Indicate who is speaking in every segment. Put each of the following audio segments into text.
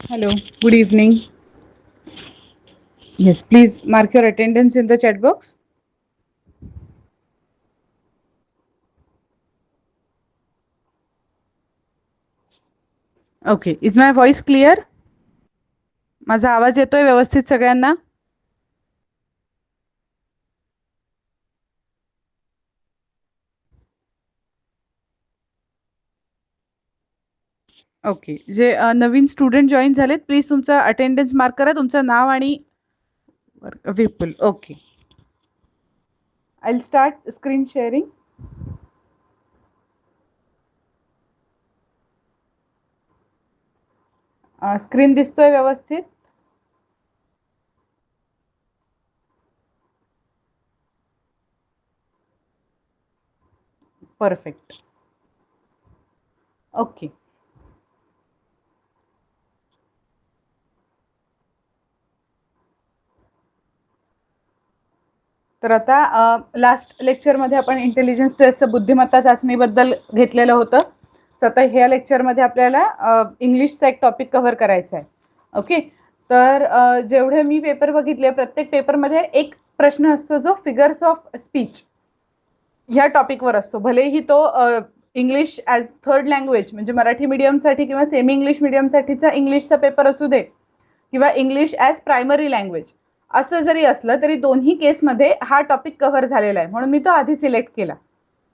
Speaker 1: Hello, good evening. Yes, please mark your attendance in the chat box. Okay, is my voice clear? माझा आवाज येतोय व्यवस्थित सगळ्यांना? Okay, जे नवीन स्टुडंट जॉईन झालेत प्लीज तुमचा अटेंडन्स मार्क करा, तुमचं नाव आणि Vipul. Okay, I will start screen sharing. Screen दिसतोय व्यवस्थित? परफेक्ट. ओके, तर आता लास्ट लेक्चरमध्ये आपण इंटेलिजन्स टेस्टचं बुद्धिमत्ता चाचणीबद्दल घेतलेलं होतं. तर आता ह्या लेक्चरमध्ये आपल्याला इंग्लिशचा एक टॉपिक कव्हर करायचा आहे. ओके, तर जेवढे मी पेपर बघितले प्रत्येक पेपरमध्ये एक प्रश्न असतो जो फिगर्स ऑफ स्पीच ह्या टॉपिकवर असतो. भलेही तो इंग्लिश ॲज थर्ड लँग्वेज म्हणजे मराठी मीडियमसाठी किंवा सेमी इंग्लिश मीडियमसाठीचा इंग्लिशचा पेपर असू दे किंवा इंग्लिश ॲज प्रायमरी लँग्वेज असं जरी असलं तरी दोन्ही केसमध्ये हा टॉपिक कव्हर झालेला आहे, म्हणून मी तो आधी सिलेक्ट केला.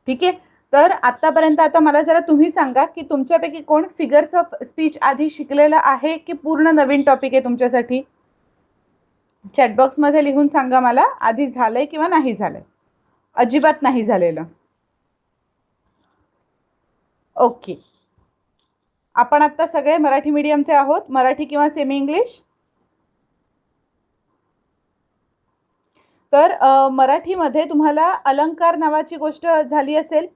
Speaker 1: ठीक आहे, तर आत्तापर्यंत आता मला जरा तुम्ही सांगा की तुमच्यापैकी कोण फिगर्स ऑफ स्पीच आधी शिकलेला आहे की पूर्ण नवीन टॉपिक आहे तुमच्यासाठी? चॅटबॉक्समध्ये लिहून सांगा मला आधी झालंय किंवा नाही झालंय. अजिबात नाही झालेलं. ओके, आपण आता सगळे मराठी मीडियमचे आहोत, मराठी किंवा सेमी इंग्लिश? तर मराठीमध्ये तुम्हाला अलंकार नावाची गोष्ट झाली असेल.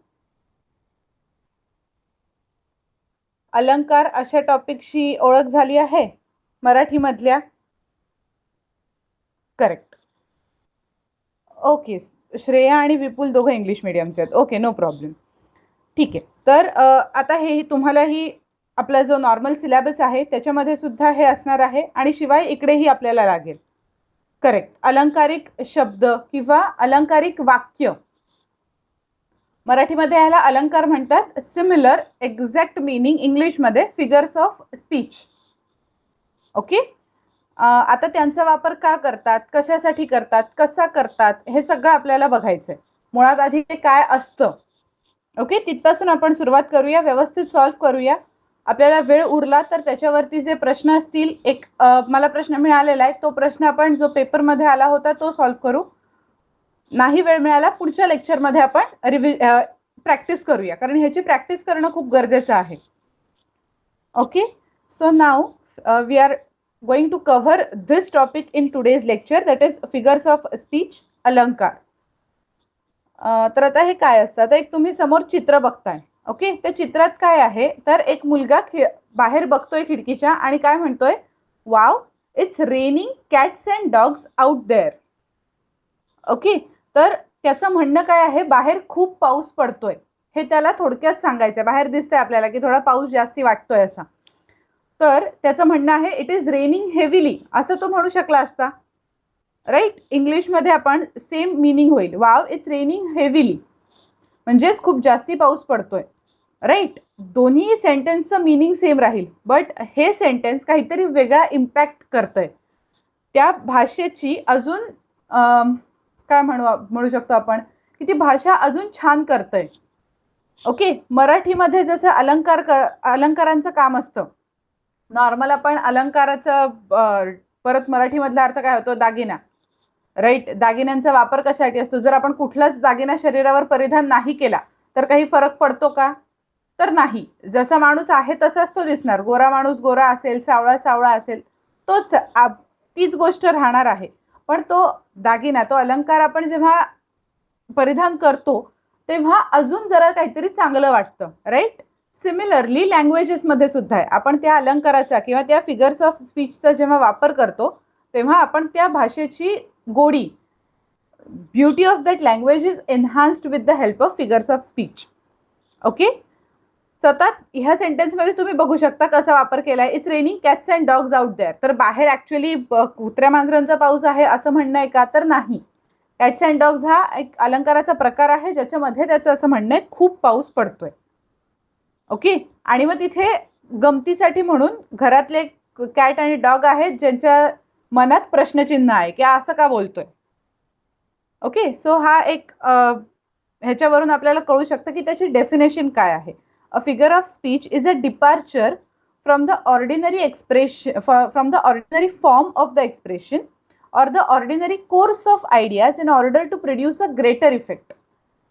Speaker 1: अलंकार अशा टॉपिकशी ओळख झाली आहे मराठीमधल्या? करेक्ट. ओके, श्रेया आणि विपुल दोघं इंग्लिश मीडियमचे आहेत. Okay, no problem. ठीक आहे, तर आता हे तुम्हालाही आपला जो नॉर्मल सिलेबस आहे त्याच्यामध्ये सुद्धा हे असणार आहे आणि शिवाय इकडेही आपल्याला लागेल. करेक्ट, अलंकारिक शब्द किंवा अलंकारिक वाक्य, मराठीमध्ये याला अलंकार म्हणतात. सिमिलर एक्झॅक्ट मीनिंग इंग्लिशमध्ये फिगर्स ऑफ स्पीच. ओके, आता त्यांचा वापर का करतात, कशासाठी करतात, कसा करतात हे सगळं आपल्याला बघायचंय. मुळात आधी ते काय असतं. ओके, तिथपासून आपण सुरुवात करूया, व्यवस्थित सॉल्व्ह करूया. आपल्याला वेळ उरला तर त्याच्यावरती जे प्रश्न असतील, एक मला प्रश्न मिळालेला आहे तो प्रश्न आपण जो पेपरमध्ये आला होता तो सॉल्व्ह करू. नाही वेळ मिळाला पुढच्या लेक्चरमध्ये आपण प्रॅक्टिस करूया, कारण ह्याची प्रॅक्टिस करणं खूप गरजेचं आहे. Okay, so now we are going to cover this topic in today's lecture, that is figures of speech, अलंकार. तर आता हे काय असतं, आता एक तुम्ही समोर चित्र बघताय. ओके, त्या चित्रात काय आहे तर एक मुलगा बाहेर बघतोय खिडकीच्या आणि काय म्हणतोय, wow it's raining cats and dogs out there. Okay, तर त्याचं म्हणणं काय आहे, बाहेर खूप पाऊस पडतोय हे त्याला थोडक्यात सांगायचंय. बाहेर दिसतंय आपल्याला की थोडा पाऊस जास्ती वाटतोय असा, तर त्याचं म्हणणं आहे इट इज रेनिंग हेविली असं तो म्हणू शकला असता. राईट, इंग्लिशमध्ये आपण सेम मीनिंग होईल, वाव इट्स रेनिंग हेविली म्हणजेच खूप जास्ती पाऊस पडतोय. राईट, दोन्ही सेंटेन्सचं मीनिंग सेम राहील, बट हे सेंटेन्स काहीतरी वेगळा इम्पॅक्ट करतंय. त्या भाषेची अजून काय म्हणू शकतो आपण की ती भाषा अजून छान करतंय. ओके, मराठीमध्ये जसं अलंकारांचं काम असतं, नॉर्मल आपण अलंकाराचं परत मराठीमधला अर्थ काय होतो, दागिना. राईट, दागिन्यांचा वापर कशासाठी असतो, जर आपण कुठलाच दागिना शरीरावर परिधान नाही केला तर काही फरक पडतो का, तर नाही. जसा माणूस आहे तसाच तो दिसणार. गोरा माणूस गोरा असेल, सावळा सावळा असेल, तोच तीच गोष्ट राहणार आहे. पण तो दागिना, तो अलंकार आपण जेव्हा परिधान करतो तेव्हा अजून जरा काहीतरी चांगलं वाटतं. राईट, सिमिलरली लँग्वेजेसमध्ये सुद्धा आहे. आपण त्या अलंकाराचा किंवा त्या फिगर्स ऑफ स्पीचचा जेव्हा वापर करतो तेव्हा आपण त्या भाषेची गोडी, beauty of that language is enhanced with the help of figures of speech. Okay, सतत ह्या सेंटेन्समध्ये तुम्ही बघू शकता कसा वापर केलाय. It's raining cats and dogs out there. तर बाहेर ऍक्च्युली कुत्र्या मांजरांचा पाऊस आहे असं म्हणणं आहे का? तर नाही. कॅट्स अँड डॉग्स हा एक अलंकाराचा प्रकार आहे ज्याच्यामध्ये त्याचं असं म्हणणं आहे खूप पाऊस पडतोय. ओके. आणि मग तिथे गमतीसाठी म्हणून घरातले कॅट आणि डॉग आहेत ज्यांच्या मनात प्रश्नचिन्ह आहे की असं का बोलतोय. ओके. सो हा एक ह्याच्यावरून आपल्याला कळू शकतं की त्याची डेफिनेशन काय आहे. अ figure of speech is a departure from the ordinary expression from the ordinary form of the expression or the ordinary course of ideas in order to produce a greater effect.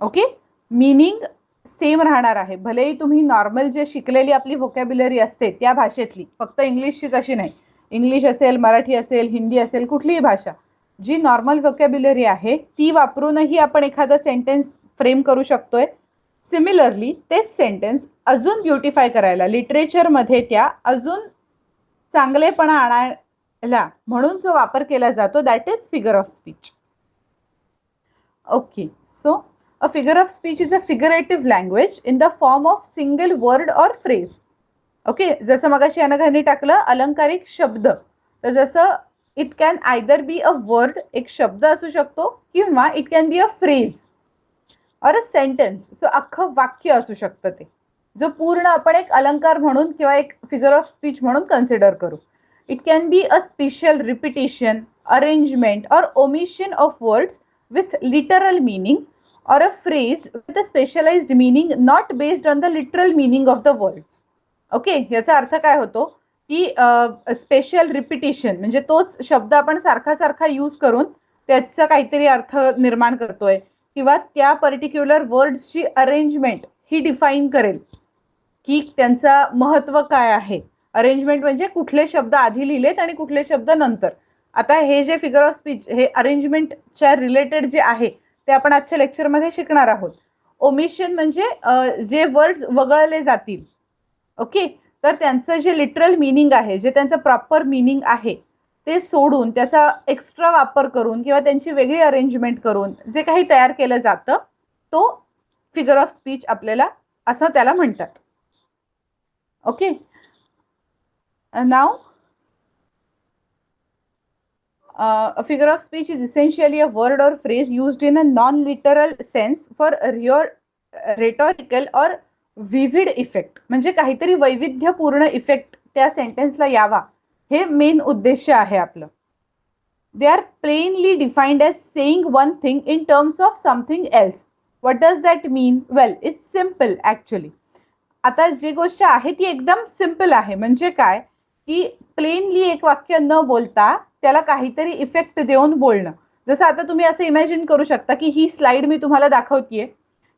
Speaker 1: Okay. Meaning same राहणार आहे. भलेही तुम्ही normal जे शिकलेली आपली vocabulary असते त्या भाषेतली, फक्त इंग्लिशचीच अशी नाही, इंग्लिश असेल, मराठी असेल, हिंदी असेल, कुठलीही भाषा जी नॉर्मल व्होकॅब्युलरी आहे ती वापरूनही आपण एखादा सेंटेन्स फ्रेम करू शकतोय. सिमिलरली तेच सेंटेन्स अजून ब्युटिफाय करायला लिटरेचरमध्ये त्या अजून चांगलेपणा आणायला म्हणून जो वापर केला जातो that is figure of speech. Okay. So a figure of speech is a figurative language in the form of single word or phrase. Okay. जसं मगाशी अनघाने टाकलं अलंकारिक शब्द, तर जसं it can either be a word, एक शब्द असू शकतो, किंवा it can be a phrase और अ सेंटेन्स. सो अख्खं वाक्य असू शकतं ते, जो पूर्ण आपण एक अलंकार म्हणून किंवा एक फिगर ऑफ स्पीच म्हणून कन्सिडर करू. It can be a special repetition, arrangement or omission of words with literal meaning or a phrase with a specialized meaning not based on the literal meaning of the words. Okay. याचा अर्थ काय होतो की special repetition म्हणजे तोच शब्द आपण सारखा सारखा यूज करून त्याचा काहीतरी अर्थ निर्माण करतोय, किंवा त्या पर्टिक्युलर वर्ड्सची अरेंजमेंट ही डिफाईन करेल की त्यांचं महत्त्व काय आहे. अरेंजमेंट म्हणजे कुठले शब्द आधी लिहिलेत आणि कुठले शब्द नंतर. आता हे जे फिगर ऑफ स्पीच हे अरेंजमेंटच्या रिलेटेड जे आहे ते आपण आजच्या लेक्चरमध्ये शिकणार आहोत. ओमिशन म्हणजे जे वर्ड्स वगळले जातील. ओके. तर त्यांचं जे लिटरल मिनिंग आहे, जे त्यांचं प्रॉपर मिनिंग आहे ते सोडून त्याचा एक्स्ट्रा वापर करून किंवा त्यांची वेगळी अरेंजमेंट करून जे काही तयार केलं जातं तो फिगर ऑफ स्पीच आपल्याला असं त्याला म्हणतात. Okay. Now a figure of speech is essentially a word or phrase used in a non-literal sense for rhetorical or vivid effect. म्हणजे काहीतरी वैविध्यपूर्ण इफेक्ट त्या सेंटेन्सला यावा हे मेन उद्देश आहे आपलं. They are plainly defined as saying one thing in terms of something else. What does that mean? Well, it's simple actually. आता जी गोष्ट आहे ती एकदम सिम्पल आहे. म्हणजे काय की प्लेनली एक वाक्य न बोलता त्याला काहीतरी इफेक्ट देऊन बोलणं. जसं आता तुम्ही असं इमॅजिन करू शकता की ही स्लाइड मी तुम्हाला दाखवतीये,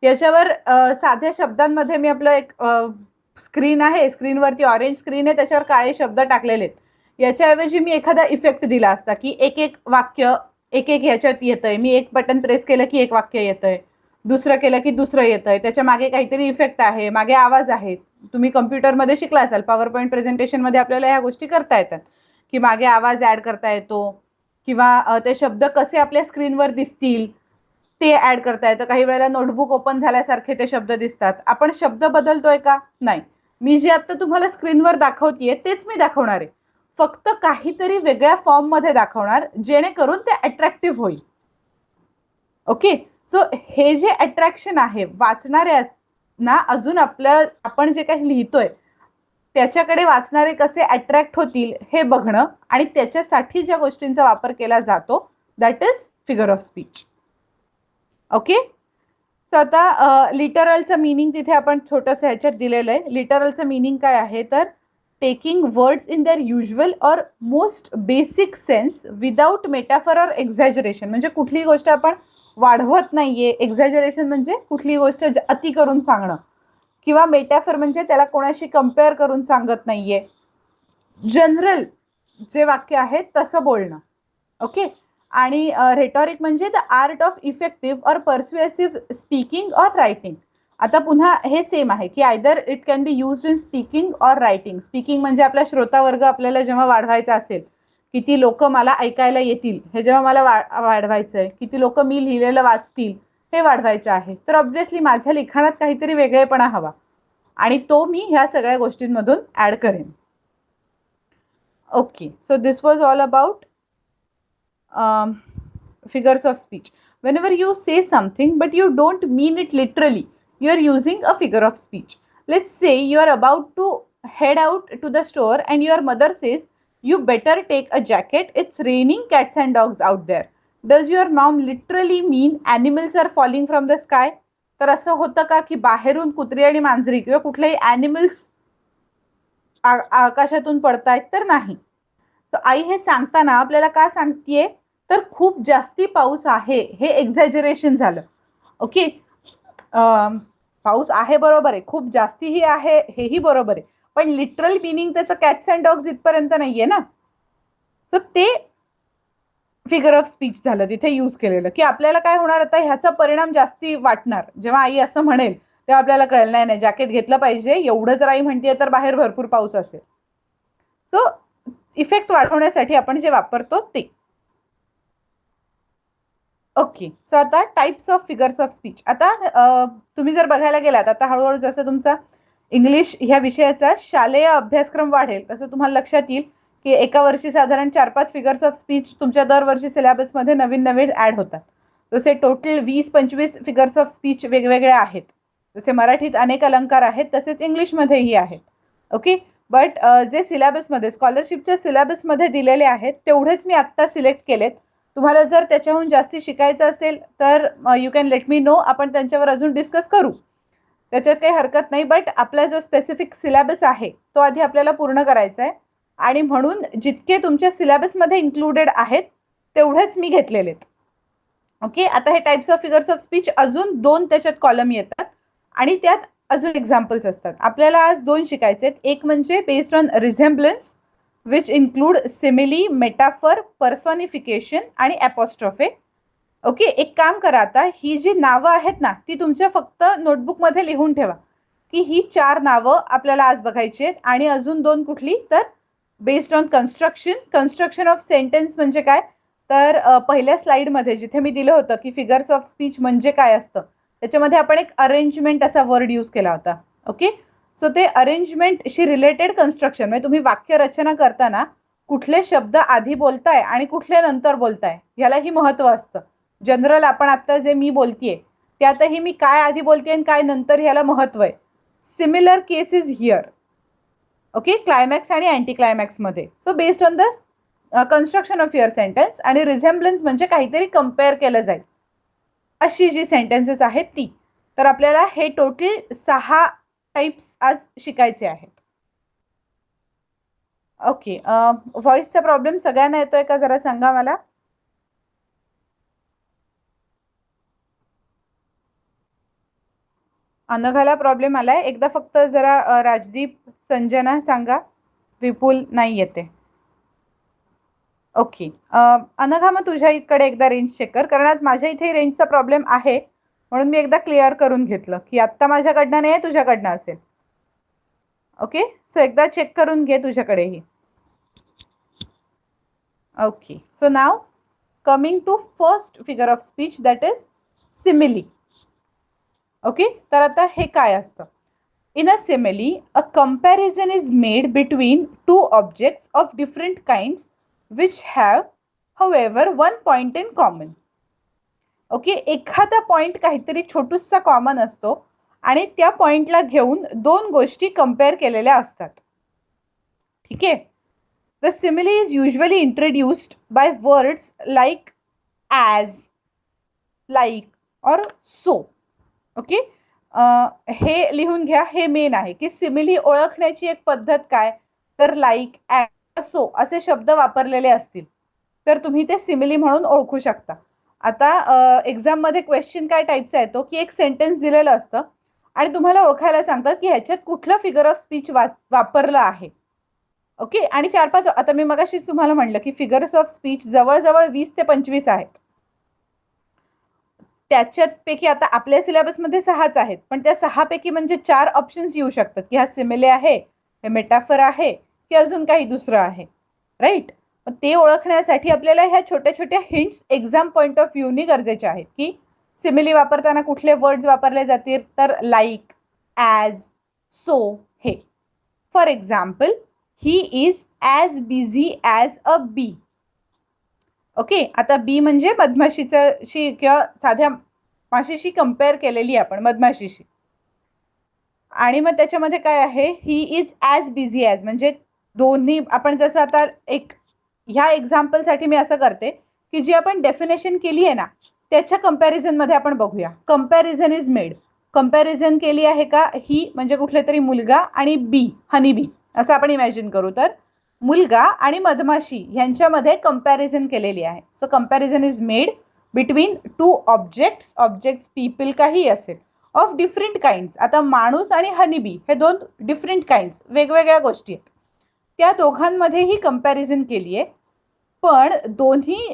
Speaker 1: याच्यावर साध्या शब्दांमध्ये मी आपलं एक स्क्रीन आहे, स्क्रीनवरती ऑरेंज स्क्रीन आहे, त्याच्यावर काळे शब्द टाकलेले आहेत. याच्याऐवजी मी एखादा इफेक्ट दिला असता की एक एक वाक्य एक एक ह्याच्यात येतंय, मी एक बटन प्रेस केलं की एक वाक्य येतंय, दुसरं केलं की दुसरं येतंय, त्याच्या मागे काहीतरी इफेक्ट आहे, मागे आवाज आहे. तुम्ही कम्प्युटरमध्ये शिकला असाल, पॉवर पॉईंट प्रेझेंटेशनमध्ये आपल्याला ह्या गोष्टी करता येतात की मागे आवाज ऍड करता येतो, किंवा ते शब्द कसे आपल्या स्क्रीनवर दिसतील ते ऍड करता येतं. काही वेळेला नोटबुक ओपन झाल्यासारखे ते शब्द दिसतात. आपण शब्द बदलतोय का? नाही. मी जे आता तुम्हाला स्क्रीनवर दाखवतीये तेच मी दाखवणार आहे, फक्त काहीतरी वेगळ्या फॉर्ममध्ये दाखवणार जेणेकरून ते अट्रॅक्टिव्ह होईल. ओके. सो हे जे अट्रॅक्शन आहे वाचणाऱ्यांना, अजून आपण जे काही लिहितोय त्याच्याकडे वाचणारे कसे अट्रॅक्ट होतील हे बघणं, आणि त्याच्यासाठी ज्या गोष्टींचा वापर केला जातो that is figure of speech. Okay. So आता लिटरलचं मिनिंग तिथे आपण छोटंसं ह्याच्यात दिलेलं आहे. लिटरलचं मिनिंग काय आहे तर taking words in their usual or most basic sense without metaphor or exaggeration. म्हणजे कुठलीही गोष्ट आपण वाढवत नाहीये. एक्झॅजरेशन म्हणजे कुठलीही गोष्ट अति करून सांगणं, किंवा मेटाफर म्हणजे त्याला कोणाशी कम्पेअर करून सांगत नाहीये. जनरल जे वाक्य आहे तसं बोलणं. ओके. आणि रेटॉरिक म्हणजे द आर्ट ऑफ इफेक्टिव्ह और परस्युएसिव्ह स्पीकिंग और रायटिंग. आता पुन्हा हे सेम आहे की either it can be used in speaking और रायटिंग. स्पीकिंग म्हणजे आपला श्रोतावर्ग आपल्याला जेव्हा वाढवायचा असेल, किती लोक मला ऐकायला येतील हे जेव्हा मला वाढवायचं आहे, किती लोक मी लिहिलेलं वाचतील हे वाढवायचं आहे, तर ऑब्व्हियसली माझ्या लिखाणात काहीतरी वेगळेपणा हवा. आणि तो मी ह्या सगळ्या गोष्टींमधून ऍड करेन. Okay, so this was all about figures of speech. Whenever you say something but you don't mean it literally, you are using a figure of speech. Let's say you are about to head out to the store and your mother says, you better take a jacket, it's raining cats and dogs out there. Does your mom literally mean animals are falling from the sky? तर असं होतं का की बाहेरून कुत्री आणि मांजरी किंवा कुठलेही ॲनिमल्स आकाशातून पडतायत? तर नाही. तर आई हे सांगताना आपल्याला काय सांगतेय, तर खूप जास्ती पाऊस आहे हे एक्झॅजरेशन झालं. ओके, पाऊस आहे बरोबर आहे, खूप जास्तीही आहे हेही बरोबर आहे, पण लिटरल मिनिंग त्याचं कॅट्स अँड डॉग्स इथपर्यंत नाहीये ना. तर ते फिगर ऑफ स्पीच झालं तिथे यूज केलेलं, की आपल्याला काय होणार आता ह्याचा परिणाम जास्ती वाटणार. जेव्हा आई असं म्हणेल तेव्हा आपल्याला कळलं नाही नाही जॅकेट घेतलं पाहिजे, एवढं जर आई म्हणते तर बाहेर भरपूर पाऊस असेल. सो इफेक्ट वाढवण्यासाठी आपण जे वापरतो ते. ओके, सो आता types of figures of speech. आता तुम्ही जर बघायला गेलात, आता हळूहळू जसं तुमचा इंग्लिश ह्या विषयाचा शालेय अभ्यासक्रम वाढेल तसं तुम्हाला लक्षात येईल की एका वर्षी साधारण 4-5 फिगर्स ऑफ स्पीच तुमच्या दरवर्षी सिलेबसमध्ये नवीन नवीन ॲड होतात. जसे टोटल 20-25 फिगर्स ऑफ स्पीच वेगवेगळे आहेत. जसे मराठीत अनेक अलंकार आहेत तसेच इंग्लिशमध्येही आहेत. ओके, बट जे सिलेबसमध्ये स्कॉलरशिपच्या सिलेबसमध्ये दिलेले आहेत तेवढेच मी आत्ता सिलेक्ट केलेत. तुम्हाला जर त्याच्याहून जास्ती शिकायचं असेल तर you can let me know, आपण त्यांच्यावर अजून डिस्कस करू, त्याच्यात काही हरकत नाही. बट आपला जो स्पेसिफिक सिलेबस आहे तो आधी आपल्याला पूर्ण करायचा आहे आणि म्हणून जितके तुमच्या सिलेबसमध्ये इन्क्लुडेड आहेत तेवढेच मी घेतलेले आहेत. ओके, आता हे types of figures of speech अजून 2 त्याच्यात कॉलम येतात आणि त्यात अजून एक्झाम्पल्स असतात. आपल्याला आज 2 शिकायचे आहेत. एक म्हणजे based on resemblance which include simile, metaphor, personification आणि ॲपॉस्ट्रॉफे. ओके, एक काम करा, आता ही जी नावं आहेत ना ती तुमच्या फक्त नोटबुकमध्ये लिहून ठेवा की ही 4 नावं आपल्याला आज बघायची आहेत. आणि अजून 2 कुठली, तर based on construction of sentence म्हणजे काय, तर पहिल्या स्लाइडमध्ये जिथे मी दिलं होतं की फिगर्स ऑफ स्पीच म्हणजे काय असतं त्याच्यामध्ये आपण एक अरेंजमेंट असा वर्ड यूज केला होता. ओके, सो ते अरेंजमेंटशी रिलेटेड कन्स्ट्रक्शन म्हणजे तुम्ही वाक्य रचना करताना कुठले शब्द आधी बोलताय आणि कुठले नंतर बोलताय ह्यालाही महत्त्व असतं. जनरल आपण आता जे मी बोलतेय त्यातही मी काय आधी बोलतेय आणि काय नंतर ह्याला महत्त्व आहे. Similar cases here. Okay, climax आणि अँटी क्लायमॅक्समध्ये. So based on the construction of your sentence आणि रिझेम्बलन्स म्हणजे काहीतरी कम्पेअर केलं जाईल अशी जी सेंटेन्सेस आहेत ती. तर आपल्याला हे टोटल 6 टाइप्स आज शिकायचे आहेत. ओके, व्हॉइसचा प्रॉब्लेम सगळ्यांना येतोय का जरा सांगा मला. अनघाला प्रॉब्लेम आलाय, एकदा फक्त जरा राजदीप, संजना सांगा. विपुल नाही येते. ओके, अनघा मग तुझ्या इकडे एकदा रेंज चेक कर, कारण आज माझ्या इथे रेंजचा प्रॉब्लेम आहे म्हणून मी एकदा क्लिअर करून घेतलं की आत्ता माझ्याकडनं नाही तुझ्याकडनं असेल. ओके, सो एकदा चेक करून घे तुझ्याकडेही. Okay, so now coming to first figure of speech that is simile. Okay, तर आता हे काय असतं. In a simile a comparison is made between 2 objects of different kinds which have however one point in common. Okay, एखादा point काहीतरी छोटूसा common असतो आणि त्या पॉइंटला घेऊन 2 गोष्टी कंपेअर केलेल्या असतात. ठीक आहे, the simile is usually introduced by words like as, like और सो. ओके, हे लिहून घ्या, हे मेन आहे की सिमिली ओळखण्याची एक पद्धत काय, तर लाईक, ॲज, सो असे शब्द वापरलेले असतील तर तुम्ही ते सिमिली म्हणून ओळखू शकता. आता एक्झाममध्ये क्वेश्चन काय टाईपचा येतो की एक सेंटेन्स दिलेलं असतं आणि तुम्हाला ओळखायला सांगतात की ह्याच्यात कुठलं फिगर ऑफ स्पीच वापरलं आहे. ओके, आणि 4-5 आता मी मगाशीच तुम्हाला म्हणलं की फिगर्स ऑफ स्पीच जवळजवळ 20 ते 25 आहेत. त्याच्यापैकी आता आपल्या सिलेबसमध्ये 6च आहेत, पण त्या 6 पैकी म्हणजे 4 ऑप्शन्स येऊ शकतात की हा सिमिले आहे, हे मेटाफर आहे की अजून काही दुसरं आहे. राईट, ते ओळखण्यासाठी आपल्याला ह्या छोट्या छोट्या हिंट्स एक्झाम पॉईंट ऑफ व्ह्यूनी गरजेचे आहेत की सिमिली वापरताना कुठले वर्ड्स वापरले जातील, तर लाईक, ॲज, सो हे. For example, he is as busy as a bee. Okay, आता बी म्हणजे मधमाशीची किंवा साध्या माशीशी कंपेअर केलेली आपण मधमाशीशी. आणि मग त्याच्यामध्ये काय आहे, he is as busy as म्हणजे दोन्ही आपण जसं आता एक ह्या एक्झाम्पलसाठी मी असं करते की जी आपण डेफिनेशन केली आहे ना त्याच्या कंपॅरिझनमध्ये आपण बघूया. Comparison is made. कंपॅरिझन केली आहे का, ही म्हणजे कुठले तरी मुलगा आणि बी, हनी बी असं आपण इमॅजिन करू. तर मुलगा आणि मधमाशी यांच्यामध्ये कंपॅरिझन केलेली आहे. So comparison is made between two objects. Objects people काही असेल ऑफ डिफरंट काइंड्स. आता माणूस आणि हनीबी हे दोन डिफरंट काइंड्स, वेगवेगळ्या गोष्टी आहेत. त्या दोघांमध्येही कंपॅरिझन केली आहे, पण दोन्ही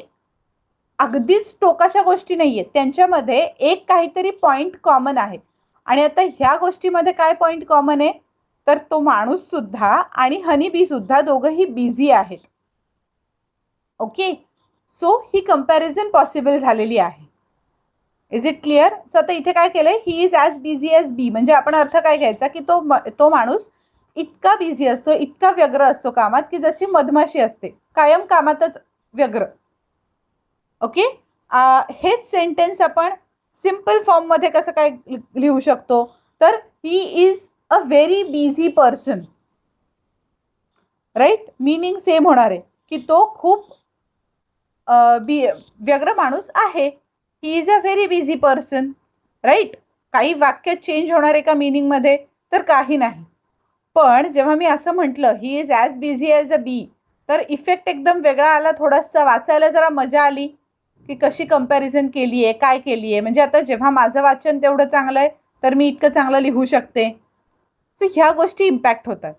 Speaker 1: अगदीच टोकाच्या गोष्टी नाही आहेत. त्यांच्यामध्ये एक काहीतरी पॉइंट कॉमन आहे. आणि आता ह्या गोष्टीमध्ये काय पॉइंट कॉमन आहे, तर तो माणूस सुद्धा आणि हनीबी सुद्धा दोघंही बिझी आहेत. ओके, सो ही कंपॅरिझन पॉसिबल झालेली आहे. Is it clear? सो आता इथे काय केलंय, he is as busy as bee म्हणजे आपण अर्थ काय घ्यायचा की तो माणूस इतका बिझी असतो, इतका व्यग्र असतो कामात की जशी मधमाशी असते कायम कामातच व्यग्र. ओके, हेच सेंटेन्स आपण सिंपल फॉर्म मध्ये कसं काय लिहू शकतो, तर he is a very busy person. Right, meaning same होणार आहे की तो खूप व्यग्र माणूस आहे. He is a very busy person. Right, काही वाक्य चेंज होणार आहे का मीनिंग मध्ये, तर काही नाही. पण जेव्हा मी असं म्हटलं he is as busy as a bee, तर इफेक्ट एकदम वेगळा आला. थोडासा वाचायला जरा मजा आली की कशी कंपॅरिझन केली आहे, काय केली आहे. म्हणजे आता जेव्हा माझं वाचन तेवढं चांगलं आहे तर मी इतकं चांगलं लिहू शकते. सो ह्या गोष्टी इम्पॅक्ट होतात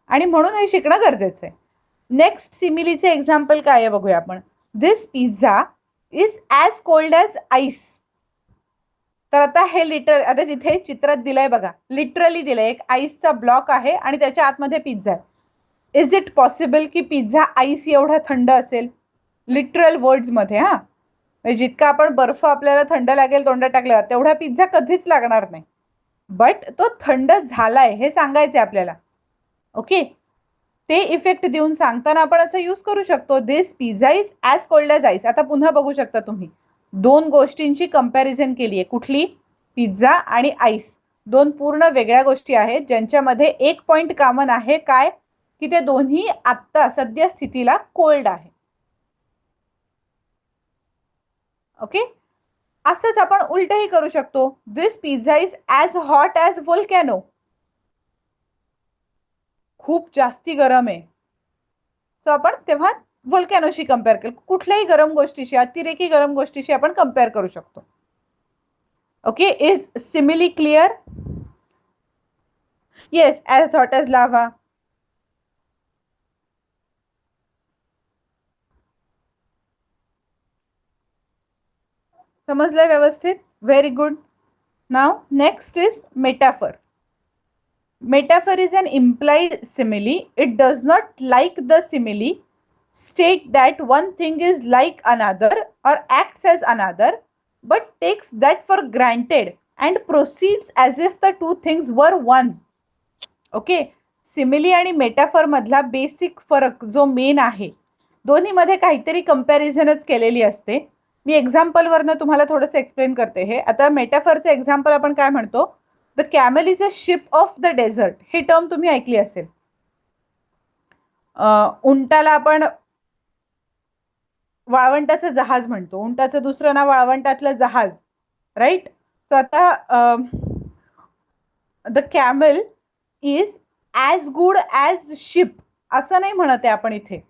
Speaker 1: आणि म्हणून हे शिकणं गरजेचं आहे. नेक्स्ट सिमिलीचे एक्झाम्पल काय आहे बघूया आपण. This pizza is as cold as ice. तर आता हे आता तिथे चित्रात दिलंय बघा, लिटरली दिलंय. एक आईसचा ब्लॉक आहे आणि त्याच्या आतमध्ये पिझ्झा आहे. इज इट पॉसिबल की पिझ्झा आईस एवढा थंड असेल? लिटरल वर्ड्समध्ये. हा, जितका आपण बर्फ आपल्याला थंड लागेल तोंडात टाकल्यावर तेवढा पिझ्झा कधीच लागणार नाही. बट तो थंड झालाय हे सांगायचंय आपल्याला. ओके, ते इफेक्ट देऊन सांगताना आपण असं यूज करू शकतो, this pizza is as cold as ice. आता पुन्हा बघू शकता तुम्ही, दोन गोष्टींची कंपॅरिझन केली आहे. कुठली? पिझ्झा आणि आईस. दोन पूर्ण वेगळ्या गोष्टी आहेत ज्यांच्यामध्ये एक पॉइंट कॉमन आहे. काय? की ते दोन्ही आत्ता सद्य स्थितीला कोल्ड आहे. ओके, असंच आपण उलटही करू शकतो. This pizza is as hot as volcano. खूप जास्ती गरम आहे. सो आपण तेव्हा व्होल्कॅनोशी कंपेअर केलं. कुठल्याही गरम गोष्टीशी, अतिरेकी गरम गोष्टीशी आपण कंपेअर करू शकतो. Okay, is simile clear? Yes, as hot as lava. समजलंय व्यवस्थित? Very good. Now next is metaphor. Metaphor is an implied simile. It does not like the simile state that one thing is like another or acts as another, but takes that for granted and proceeds as if the two things were one. Okay, simile आणि metaphor मधला basic फरक जो main आहे, दोन्हीमध्ये काहीतरी कंपॅरिझनच केलेली असते. मी example वरनं तुम्हाला थोडंसं एक्सप्लेन करते हे. आता मेटाफरचं एक्झाम्पल आपण काय म्हणतो, the camel is a ship of the dessert. He term तुम्ही ऐकली असेल. उंटाला आपण वाळवंटाचं जहाज म्हणतो. उंटाचं दुसरं नाव वाळवंटातलं जहाज. राईट, सो आता the camel is as good as ship असं नाही म्हणत आहे आपण इथे.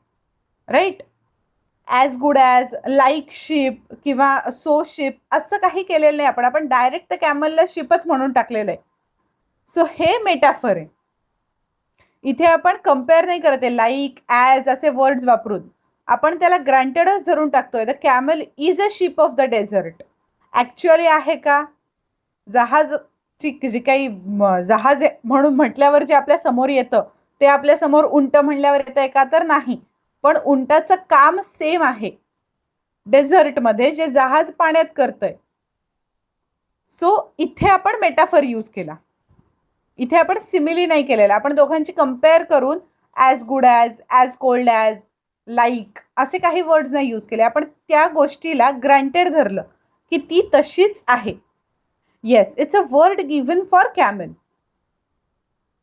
Speaker 1: Right, as good as, like ship किंवा सो शिप असं काही केलेलं नाही आपण. आपण डायरेक्ट कॅमलला शिपच म्हणून टाकलेलं आहे. सो हे मेटाफर आहे. इथे आपण कंपेअर नाही करत आहे लाईक ॲज असे वर्ड्स वापरून. आपण त्याला ग्रँटेडच धरून टाकतोय. The camel is a ship of the dessert. Actually आहे का? जहाज जी काही जहाज म्हणून म्हटल्यावर जे आपल्या समोर येतं ते आपल्या समोर उंट म्हणल्यावर येत आहे का? तर नाही. पण उंटाचं काम सेम आहे डेझर्ट मध्ये जे जहाज पाण्यात करतंय. सो इथे आपण मेटाफर यूज केला. इथे आपण सिमिली नाही केलेलं, आपण दोघांची कंपेअर करून as good as cold as, like असे काही वर्ड्स नाही यूज केले. आपण त्या गोष्टीला ग्रँटेड धरलं की ती तशीच आहे. Yes, it's a word given for camel.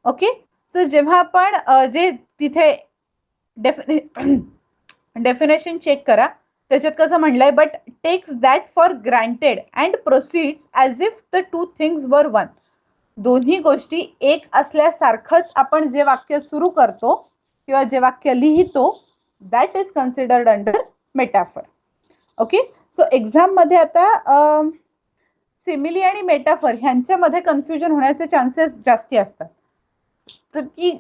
Speaker 1: Okay, so जेव्हा आपण जे तिथे डेफिनेशन चेक करा, त्याच्यात कसं म्हणलंय, but takes that for granted and proceeds as if the two things were one. दोन्ही गोष्टी एक असल्यासारखंच आपण जे वाक्य सुरू करतो किंवा जे वाक्य लिहितो, that is considered under metaphor. Okay, so एक्झाममध्ये आता सिमिली आणि मेटाफर ह्यांच्यामध्ये कन्फ्युजन होण्याचे चान्सेस जास्ती असतात. तर ती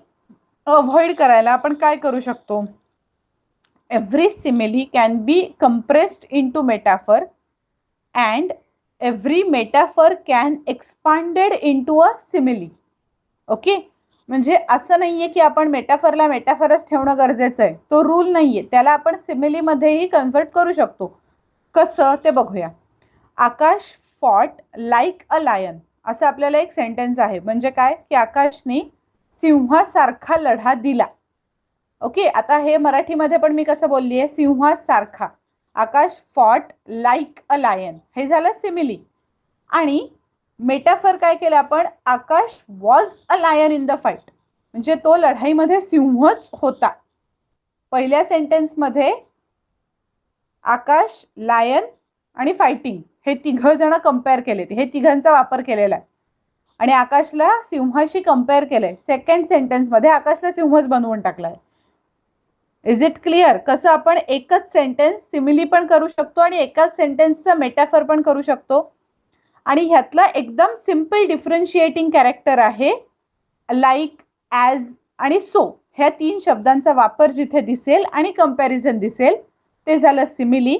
Speaker 1: अवॉइड करायला आपण काय करू शकतो? Every simile can be compressed into metaphor and every metaphor can expanded into a simile. Okay, म्हणजे असं नाहीये की आपण मेटाफरला मेटाफरच ठेवणं गरजेचं आहे, तो रूल नाहीये. त्याला आपण सिमिलीमध्येही कन्वर्ट करू शकतो. कसं ते बघूया. आकाश फॉट लाईक अ लायन असं आपल्याला एक सेंटेन्स आहे. म्हणजे काय की आकाशने सिंहासारखा लढा दिला. ओके, आता हे मराठीमध्ये पण मी कसं बोलली आहे, सिंहासारखा. Akash fought like a lion हे झालं सिमिली. आणि मेटाफर काय केलं आपण, Akash was a lion in the fight, म्हणजे तो लढाईमध्ये सिंहच होता. पहिल्या सेंटेन्समध्ये आकाश, लायन आणि फायटिंग हे तिघ जण कंपेअर केले, हे तिघांचा वापर केलेला आहे. आणि आकाशला सिंहाशी कंपेअर केलंय. सेकंड सेंटेन्समध्ये आकाशला सिंहच बनवून टाकलाय. Is it clear? कसं आपण एकच सेंटेन्स सिमिली पण करू शकतो आणि एकाच सेंटेन्सचं मेटाफर पण करू शकतो. आणि ह्यातला एकदम सिम्पल डिफरन्शिएटिंग कॅरेक्टर आहे लाईक, ॲज आणि सो. ह्या तीन शब्दांचा वापर जिथे दिसेल आणि कंपॅरिझन दिसेल ते झालं सिमिली.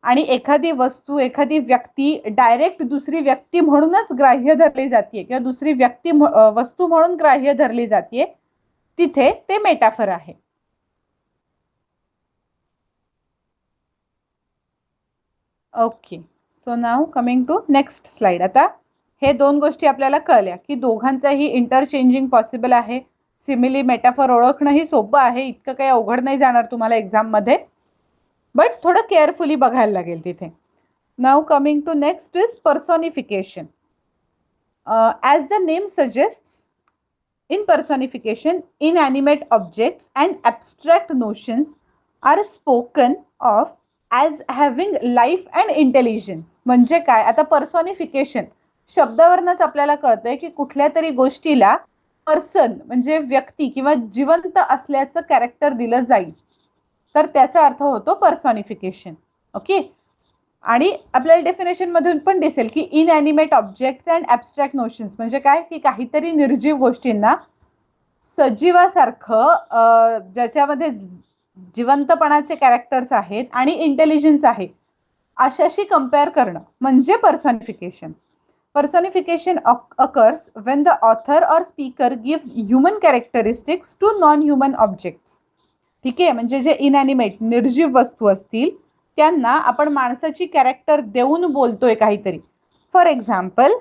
Speaker 1: आणि एखादी वस्तू, एखादी व्यक्ती डायरेक्ट दुसरी व्यक्ती म्हणूनच ग्राह्य धरली जाते किंवा दुसरी व्यक्ती वस्तू म्हणून ग्राह्य धरली जाते, तिथे ते मेटाफर आहे. Okay, so now coming to next slide. आता हे दोन गोष्टी आपल्याला कळल्या की दोघांचाही इंटरचेंजिंग पॉसिबल आहे. सिमिली मेटाफर ओळखणंही सोपं आहे, इतकं काही अवघड नाही जाणार तुम्हाला एक्झाममध्ये, बट थोडं केअरफुली बघायला लागेल तिथे. Now coming to next is personification. As the name suggests, in personification, inanimate objects and abstract notions are spoken of as having life and intelligence. म्हणजे काय, आता पर्सोनिफिकेशन शब्दावरनच आपल्याला कळतंय की कुठल्या तरी गोष्टीला पर्सन म्हणजे व्यक्ती किंवा जिवंत असल्याचं कॅरेक्टर दिलं जाईल, तर त्याचा अर्थ होतो पर्सोनिफिकेशन. ओके, आणि आपल्याला डेफिनेशन मधून पण दिसेल की इनॅनिमेट ऑब्जेक्ट्स अँड ॲब्स्ट्रॅक्ट नोशन्स म्हणजे काय की काहीतरी निर्जीव गोष्टींना सजीवासारखं ज्याच्यामध्ये जिवंतपणाचे कॅरेक्टर्स आहेत आणि इंटेलिजन्स आहे अशाशी कंपेअर करणं म्हणजे personification. Personification occurs when the author or speaker gives human characteristics to non-human objects. ठीक आहे, म्हणजे जे इनॅनिमेट निर्जीव वस्तू असतील त्यांना आपण माणसाची कॅरेक्टर देऊन बोलतोय काहीतरी. For example,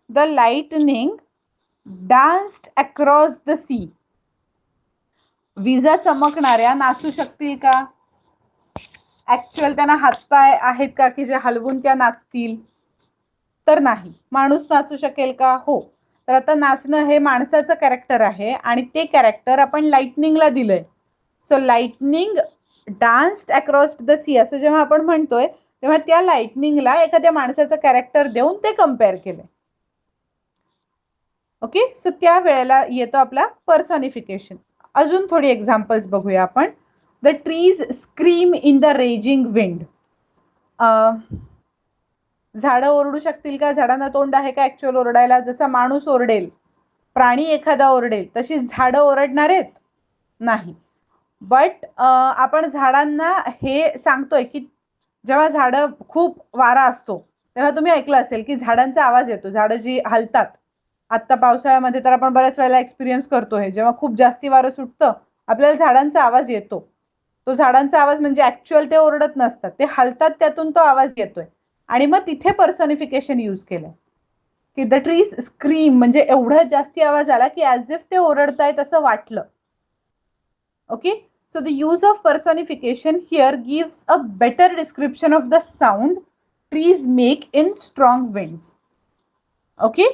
Speaker 1: the lightning danced across the sea. विजा चमकणाऱ्या नाचू शकतील का? ऍक्च्युअल त्यांना हातपाय आहेत का की जे हलवून त्या नाचतील? तर नाही. माणूस नाचू शकेल का? हो. तर आता नाचणं हे माणसाचं कॅरेक्टर आहे आणि ते कॅरेक्टर आपण लाइटनिंगला दिलंय. So lightning danced across the sea असं जेव्हा आपण म्हणतोय तेव्हा त्या लाइटनिंगला एखाद्या माणसाचं कॅरेक्टर देऊन ते कंपेअर केलंय. ओके, सो त्या वेळेला येतो आपला पर्सोनिफिकेशन. अजून थोडी एक्झाम्पल्स बघूया आपण. The trees scream in the raising wind. झाडं ओरडू शकतील का? झाडांना तोंड आहे का ऍक्च्युअल ओरडायला? जसा माणूस ओरडेल, प्राणी एखादा ओरडेल, तशी झाडं ओरडणार आहेत? नाही. बट आपण झाडांना हे सांगतोय की जेव्हा झाडं खूप वारा असतो तेव्हा तुम्ही ऐकलं असेल की झाडांचा आवाज येतो, झाडं जी हलतात. आत्ता पावसाळ्यामध्ये तर आपण बऱ्याच वेळेला एक्सपिरियन्स करतो हे, जेव्हा खूप जास्ती वारं सुटतं आपल्याला झाडांचा आवाज येतो. तो झाडांचा आवाज म्हणजे ऍक्च्युअल ते ओरडत नसतात, ते हलतात, त्यातून तो आवाज येतोय. आणि मग तिथे पर्सोनिफिकेशन यूज केलंय. की द ट्रीज स्क्रीम म्हणजे एवढा जास्ती आवाज आला की ॲज इफ ते ओरडतायत असं वाटलं. Okay, so the use of personification here gives a better description of the sound trees make in strong winds. Okay,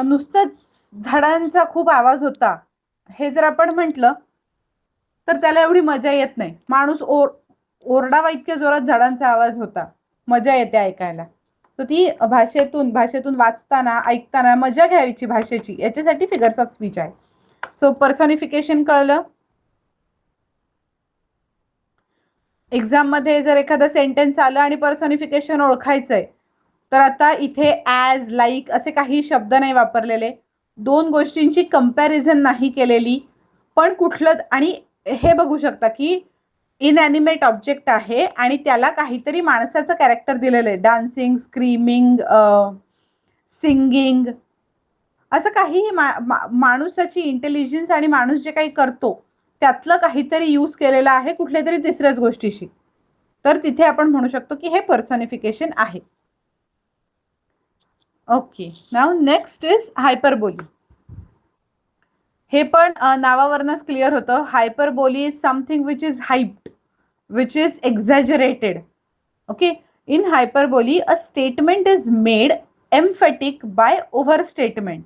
Speaker 1: नुसतंच झाडांचा खूप आवाज होता हे जर आपण म्हटलं तर त्याला एवढी मजा येत नाही. माणूस ओरडावा इतक्या जोरात झाडांचा आवाज होता, मजा येते ऐकायला. तर ती भाषेतून वाचताना ऐकताना मजा घ्यायची भाषेची, याच्यासाठी फिगर्स ऑफ स्पीच आहे. सो पर्सॉनिफिकेशन कळलं. एक्झाम मध्ये जर एखादं सेंटेन्स आलं आणि पर्सॉनिफिकेशन ओळखायचंय तर आता इथे ॲज, लाईक असे काही शब्द नाही वापरलेले, दोन गोष्टींची कंपॅरिझन नाही केलेली, पण कुठलं आणि हे बघू शकता की इनॅनिमेट ऑब्जेक्ट आहे आणि त्याला काहीतरी माणसाचं कॅरेक्टर दिलेलं आहे, डान्सिंग, स्क्रीमिंग, सिंगिंग, असं काहीही माणूसाची इंटेलिजन्स आणि माणूस जे काही करतो त्यातलं काहीतरी यूज केलेलं आहे कुठल्या तरी तिसऱ्याच गोष्टीशी. तर तिथे आपण म्हणू शकतो की हे पर्सॉनिफिकेशन आहे. Okay, now next is hyperbole. हे पण नावावरनच क्लिअर होतं. Hyperbole is something which is hyped, which is exaggerated. Okay, in hyperbole a statement is made emphatic by overstatement.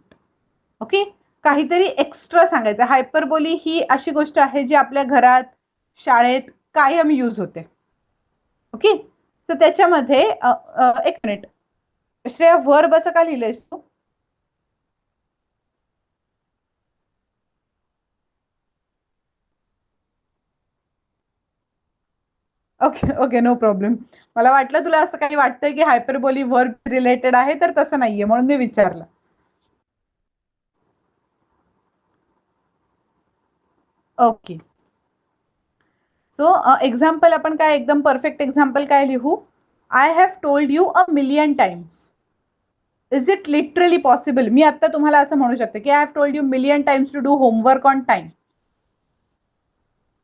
Speaker 1: Okay, काहीतरी एक्स्ट्रा सांगायचं. हायपरबोली ही अशी गोष्ट आहे जी आपल्या घरात, शाळेत कायम यूज होते. ओके, सो त्याच्यामध्ये एक मिनिट श्रेया, वर्ब असं का लिहिलंयस तू? Okay okay, no problem. मला वाटलं तुला असं काही वाटतंय की हायपरबोली वर्ब रिलेटेड आहे, तर तसं नाहीये म्हणून मी विचारलं. ओके, सो एक्झाम्पल आपण काय एकदम परफेक्ट एक्झाम्पल काय लिहू? I have told you a million times. Is it literally possible? मी आता तुम्हाला असं म्हणू शकते की I have told you million times to do homework on time.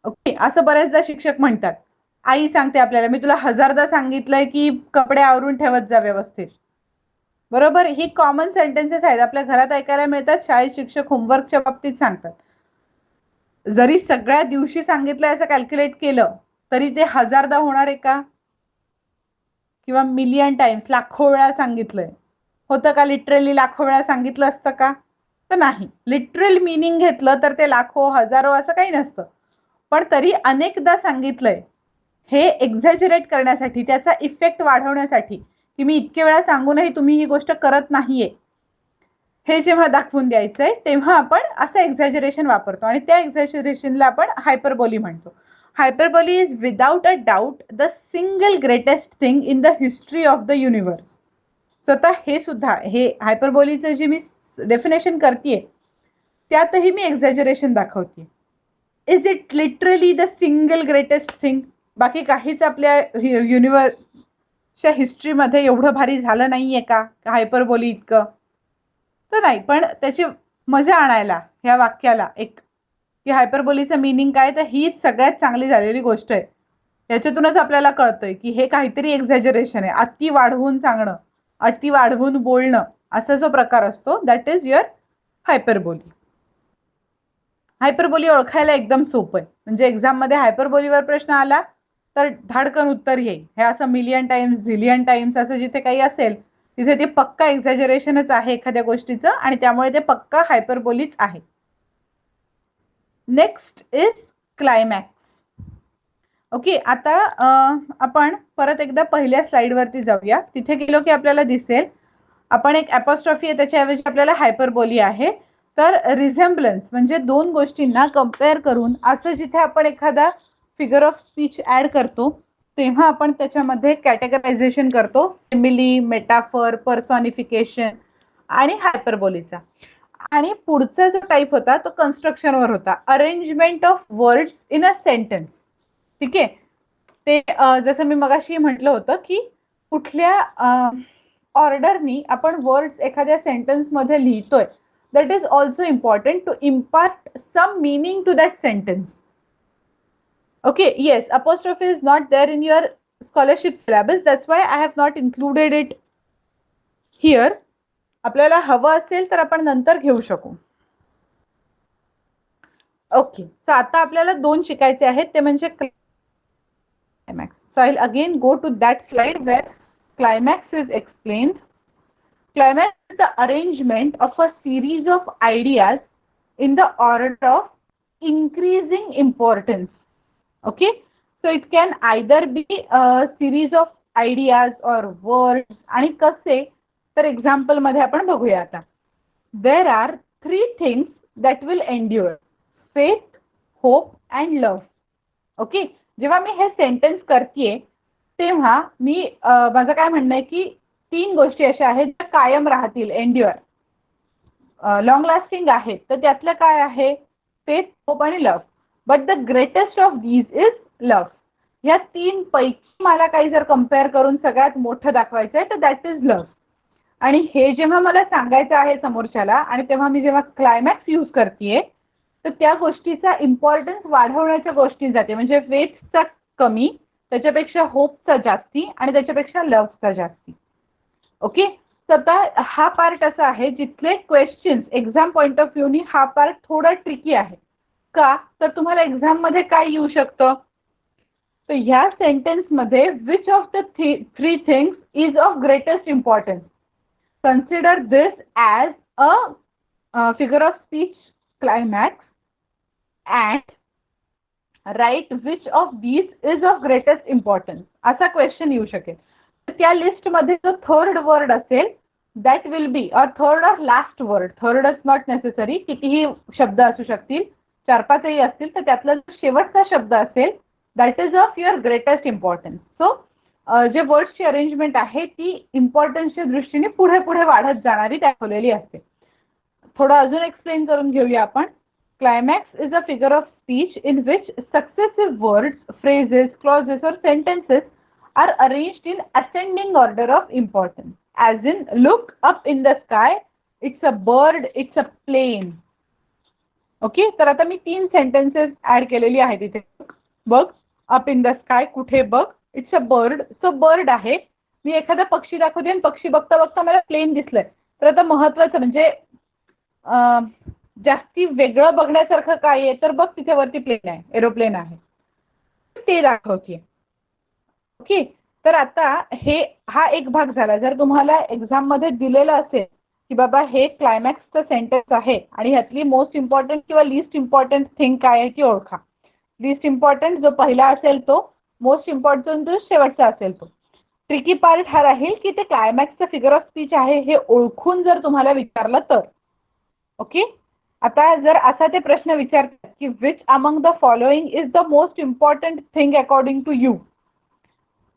Speaker 1: Okay, असं बऱ्याचदा शिक्षक म्हणतात. आई सांगते आपल्याला, मी तुला हजारदा सांगितलंय की कपडे आवरून ठेवत जा व्यवस्थित. बरोबर, ही कॉमन सेंटेन्सेस आहेत, आपल्या घरात ऐकायला मिळतात, शाळेत शिक्षक होमवर्कच्या बाबतीत सांगतात. जरी सगळ्या दिवशी सांगितलंय असं कॅल्क्युलेट केलं तरी ते हजारदा होणार आहे का? किंवा मिलियन टाइम्स, लाखो वेळा सांगितलंय, होतं का लिटरली लाखो वेळा सांगितलं असतं का? तर नाही. लिटरल मिनिंग घेतलं तर ते लाखो, हजारो असं काही नसतं, पण तरी अनेकदा सांगितलंय हे एक्झॅजरेट करण्यासाठी, त्याचा इफेक्ट वाढवण्यासाठी, की मी इतके वेळा सांगूनही तुम्ही ही गोष्ट करत नाहीये, हे जेव्हा दाखवून द्यायचंय तेव्हा आपण असं एक्झॅजरेशन वापरतो आणि त्या एक्झॅजरेशनला आपण हायपरबोली म्हणतो. Hyperbole is without a doubt the single greatest thing in the history of the universe. स्वतः हे सुद्धा, हे हायपरबोलीचं जे मी डेफिनेशन करतेय त्यातही मी एक्झॅजरेशन दाखवते. Is it literally the single greatest thing? बाकी काहीच आपल्या युनिवर्सच्या हिस्ट्रीमध्ये एवढं भारी झालं नाहीये का हायपरबोली इतकं? तर नाही, पण त्याची मजा आणायला ह्या वाक्याला एक, की हायपरबोलीचं मीनिंग काय, तर हीच सगळ्यात चांगली झालेली गोष्ट आहे. याच्यातूनच आपल्याला कळतंय की हे काहीतरी एक्झॅजरेशन आहे, अति वाढवून सांगणं, अति वाढवून बोलणं, असा जो प्रकार असतो दॅट इज युअर हायपरबोली. हायपरबोली ओळखायला एकदम सोपं आहे. म्हणजे एक्झाममध्ये हायपरबोलीवर प्रश्न आला तर धाडकन उत्तर येईल. हे असं मिलियन टाइम्स, झिलियन टाइम्स असं जिथे काही असेल तिथे ते पक्का एक्झॅजरेशनच आहे एखाद्या गोष्टीचं आणि त्यामुळे ते पक्का हायपरबोलीच आहे. Next is climax. ओके, आता आपण परत एकदा पहिल्या स्लाइडवरती जाऊया. तिथे गेलो की आपल्याला दिसेल आपण एक ॲपॉस्ट्रॉफी आहे त्याच्याऐवजी आपल्याला हायपरबोली आहे. तर रिझेम्बलन्स म्हणजे दोन गोष्टींना कम्पेअर करून असं जिथे आपण एखादा फिगर ऑफ स्पीच ॲड करतो तेव्हा आपण त्याच्यामध्ये कॅटेगरायझेशन करतो, सिमिली, मेटाफर, पर्सॉनिफिकेशन आणि हायपरबोलीचा. आणि पुढचा जो टाईप होता तो कन्स्ट्रक्शनवर होता, arrangement of words in a sentence. ठीक आहे, ते जसं मी मगाशी म्हटलं होतं की कुठल्या ऑर्डरनी आपण वर्ड्स एखाद्या सेंटेन्समध्ये लिहितोय, that is also important to impart some meaning to that sentence. Okay, yes, apostrophe is not there in your scholarship syllabus, that's why I have not included it here आपल्याला हवं असेल तर आपण नंतर घेऊ शकू. ओके, सो आता आपल्याला दोन शिकायचे आहेत, ते म्हणजे climax. So I'll again go to that slide where climax is explained. Climax is the arrangement of a series of ideas in the order of increasing importance. Okay, so it can either be a series of ideas or words. आणि कसे तर example मध्ये आपण बघूया आता. There are three things that will endure: faith, hope and love. Okay, जेव्हा मी हे sentence करतेय तेव्हा मी माझं काय म्हणणं आहे की तीन गोष्टी अशा आहेत ज्या कायम राहतील, एन्ड्युअर, लॉंग लास्टिंग आहेत. तर त्यातलं काय आहे? फेथ, होप आणि love. But the greatest of these is love. या तीन पैकी मला काही जर कम्पेअर करून सगळ्यात मोठं दाखवायचं आहे तर दॅट इज लव्ह. आणि हे जेव्हा मला सांगायचं आहे समोरच्याला आणि तेव्हा मी जेव्हा क्लायमॅक्स यूज करतेय तर त्या गोष्टीचा इम्पॉर्टन्स वाढवण्याच्या गोष्टी जाते. म्हणजे फेथचा कमी, त्याच्यापेक्षा होपचा जास्ती आणि त्याच्यापेक्षा लव्हचा जास्ती. ओके, तर आता हा पार्ट असा आहे जिथले क्वेश्चन्स एक्झाम पॉइंट ऑफ व्ह्यूनी हा पार्ट थोडा ट्रिकी आहे. का तर तुम्हाला एक्झाम मध्ये काय येऊ शकतं? तर ह्या सेंटेन्स मध्ये which of the three things is of greatest importance. Consider this as a figure of speech climax and right which of these is of greatest importance. असा क्वेश्चन येऊ शकेल. त्या लिस्ट मध्ये जो थर्ड वर्ड असेल that will be, or third or last word, third is not necessary, कितीही शब्द असू शकतील, 4-5ही असतील, तर त्यातला जो शेवटचा शब्द असेल that is of your greatest importance. So जे वर्ड्सची अरेंजमेंट आहे ती इम्पॉर्टन्सच्या दृष्टीने पुढे पुढे वाढत जाणारी दाखवलेली असते. थोडं अजून एक्सप्लेन करून घेऊया आपण. Climax is a figure of speech in which successive words, phrases, clauses और sentences are arranged in ascending order of importance. As in, look up in the sky, it's a bird, it's a plane. Okay, तर आता मी 3 sentences add केलेली आहेत इथे. बघ, up in the sky, कुठे बघ, it's a bird. So bird आहे. मी एखादा पक्षी दाखवते आणि पक्षी बघता बघता मला प्लेन दिसलंय. तर आता महत्वाचं म्हणजे जास्ती वेगळं बघण्यासारखं काय आहे तर बघ तिथे वरती प्लेन आहे, एरोप्लेन आहे, ते दाखवते. ओके, तर आता हा एक भाग झाला. जर तुम्हाला एक्झाम मध्ये दिलेलं असेल की बाबा हे क्लायमॅक्सचं सेंटेन्स आहे आणि ह्यातली मोस्ट इम्पॉर्टंट किंवा लिस्ट इम्पॉर्टंट थिंग काय आहे ती ओळखा. लिस्ट इम्पॉर्टंट जो पहिला असेल तो, मोस्ट इम्पॉर्टंट जो शेवटचा असेल तो. ट्रिकी पार्ट हा राहील की ते क्लायमॅक्सचं फिगर ऑफ स्पीच आहे हे ओळखून जर तुम्हाला विचारलं तर. ओके, आता जर असा ते प्रश्न विचारतात की which among the following is the most important thing according to you,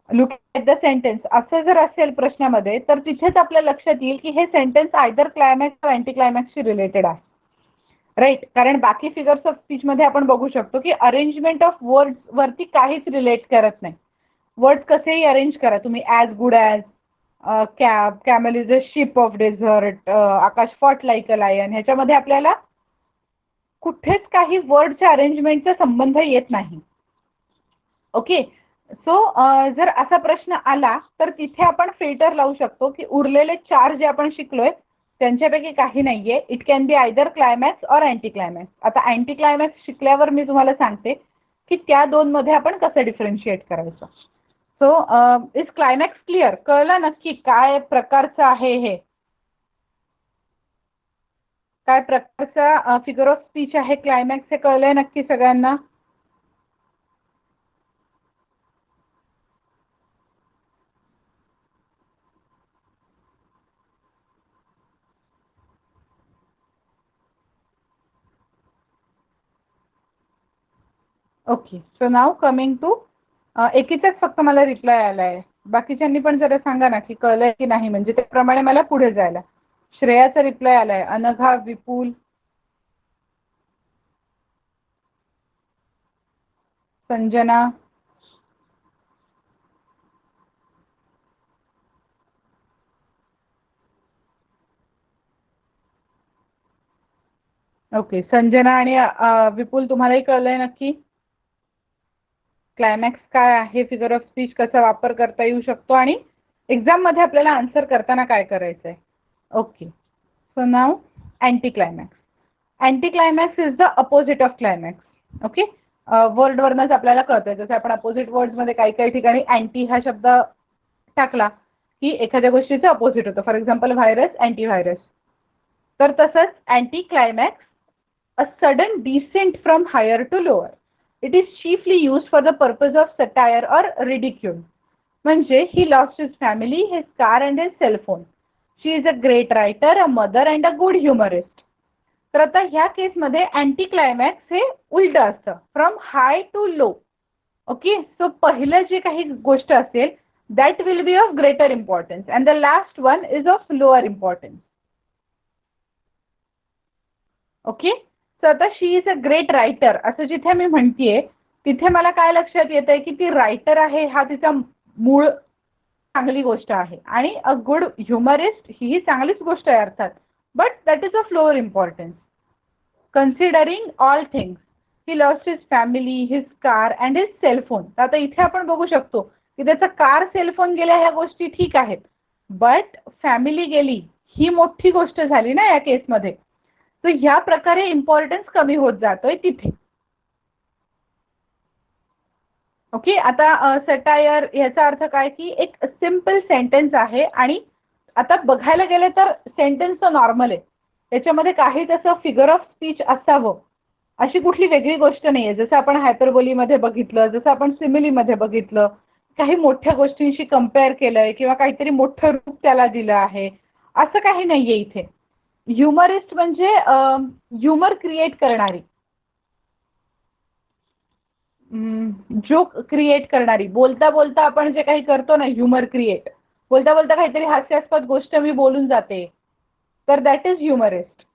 Speaker 1: look at the sentence, असं जर असेल प्रश्नामध्ये तर तिथेच आपल्या लक्षात येईल की हे सेंटेन्स आयदर क्लायमॅक्स किंवा अँटी क्लायमॅक्सशी रिलेटेड आहे. राईट, कारण बाकी फिगर्स ऑफ स्पीच मध्ये आपण बघू शकतो की अरेंजमेंट ऑफ वर्ड्स वरती काहीच रिलेट करत नाही. वर्ड्स कसेही अरेंज करा तुम्ही, as good as, cab, camel is a ship of desert, Akash fought like a lion, ह्याच्यामध्ये आपल्याला कुठेच काही वर्डच्या अरेंजमेंटचा संबंध येत नाही. ओके, सो जर असा प्रश्न आला तर तिथे आपण फिल्टर लावू शकतो की उरलेले 4 जे आपण शिकलोय त्यांच्यापैकी काही नाहीये. It can B either climax और अँटी क्लायमॅक्स. आता अँटी क्लायमॅक्स शिकल्यावर मी तुम्हाला सांगते की त्या दोन मध्ये आपण कसं डिफरन्शिएट करायचं. So is climax clear? कळलं नक्की काय प्रकारचं आहे हे, काय प्रकारचा फिगर ऑफ स्पीच आहे क्लायमॅक्स, हे कळलंय नक्की सगळ्यांना? Okay, so now coming to, एकीचाच फक्त मला रिप्लाय आलाय. बाकीच्यांनी पण जरा सांगा ना की कळलंय की नाही, म्हणजे त्याप्रमाणे मला पुढे जायला. श्रेयाचा रिप्लाय आलाय, अनघा, विपुल, संजना, ओके. संजना आणि विपुल तुम्हालाही कळलंय नक्की क्लायमॅक्स काय आहे, फिगर ऑफ स्पीच कसा वापर करता येऊ शकतो आणि एक्झाम मध्ये आपल्याला आन्सर करताना काय करायचंय. Okay. So now anticlimax. Anticlimax is the opposite of climax. Okay. Word वरनच आपल्याला कळतंय, जसं आपण अपोजिट वर्ड्स मध्ये काही काही ठिकाणी अँटी हा शब्द टाकला की एखाद्या गोष्टीचं अपोजिट होतं. For example virus, antivirus. तर तसंच anticlimax, a sudden descent from higher to lower. It is chiefly used for the purpose of satire or ridicule. म्हणजे ही lost his family, his car and his cellphone. She is a great writer, a mother and a good humorist. तर आता ह्या केसमध्ये anti climax हे उलट असतं, from high to low. Okay. So पहिलं जे काही गोष्ट असेल that will be of greater importance and the last one is of lower importance. Okay. So आता she is a great writer असं जिथे मी म्हणतीये तिथे मला काय लक्षात येत आहे की ती रायटर आहे हा तिचा मूळ चांगली गोष्ट आहे, आणि अ गुड ह्युमरिस्ट ही चांगलीच गोष्ट आहे अर्थात, but that is of lower importance. Considering all things, he lost his family, his car and his cellphone. आता इथे आपण बघू शकतो की त्याचा कार, सेलफोन गेल्या ह्या गोष्टी ठीक आहेत, बट फॅमिली गेली ही मोठी गोष्ट झाली ना या केसमध्ये. तर ह्या प्रकारे इम्पॉर्टन्स कमी होत जातोय तिथे. ओके. आता सटायर ह्याचा अर्थ काय की एक सिम्पल सेंटेन्स आहे, आणि आता बघायला गेले तर सेंटेन्स तर नॉर्मल आहे, त्याच्यामध्ये काही तसं फिगर ऑफ स्पीच असावं अशी कुठली वेगळी गोष्ट नाही आहे. जसं आपण हायपरबोलीमध्ये बघितलं, जसं आपण सिमिलीमध्ये बघितलं, काही मोठ्या गोष्टींशी कम्पेअर केलंय किंवा काहीतरी मोठं रूप त्याला दिलं आहे, असं काही नाहीये इथे. ह्युमरिस्ट म्हणजे ह्युमर क्रिएट करणारी, जोक क्रिएट करणारी. बोलता बोलता आपण जे काही करतो ना ह्युमर क्रिएट, बोलता बोलता काहीतरी हास्यास्पद गोष्ट मी बोलून जाते, तर दॅट इज ह्युमरिस्ट.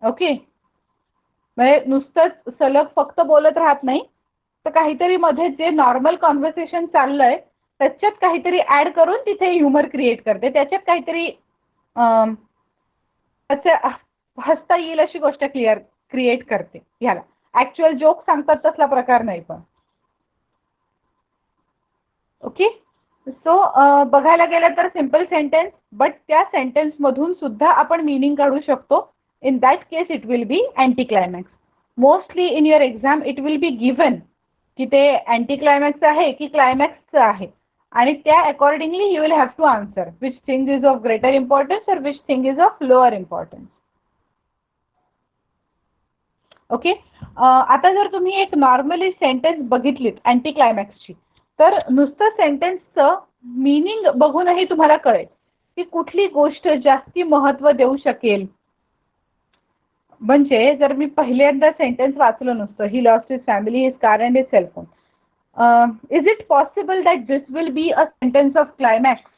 Speaker 1: ओके. म्हणजे नुसतंच सलग फक्त बोलत राहत नाही, तर काहीतरी मध्ये जे नॉर्मल कॉन्व्हर्सेशन चाललंय त्याच्यात काहीतरी ऍड करून तिथे ह्युमर क्रिएट करते, त्याच्यात काहीतरी असं हसता येईल अशी गोष्ट क्रिएट करते. ह्याला ऍक्च्युअल जोक सांगतात तसला प्रकार नाही पण. ओके. सो बघायला गेलं तर सिम्पल सेंटेन्स, बट त्या सेंटेन्स मधून सुद्धा आपण मिनिंग काढू शकतो. In that case it will be anti climax. Mostly in your exam it will be given की ते अँटी क्लायमॅक्स आहे की क्लायमॅक्सचं आहे, आणि त्या accordingly you will have to answer which thing is of greater importance or which thing is of lower importance. Okay. आता जर तुम्ही एक नॉर्मली सेंटेन्स बघितलीत अँटी क्लायमॅक्सची, तर नुसतं सेंटेन्सचं मिनिंग बघूनही तुम्हाला कळेल की कुठली गोष्ट जास्ती महत्त्व देऊ शकेल. म्हणजे जर मी पहिल्यांदा सेंटेन्स वाचलं नुसतं, ही lost his family, his car and his cellphone, is it possible that this will be a sentence of climax?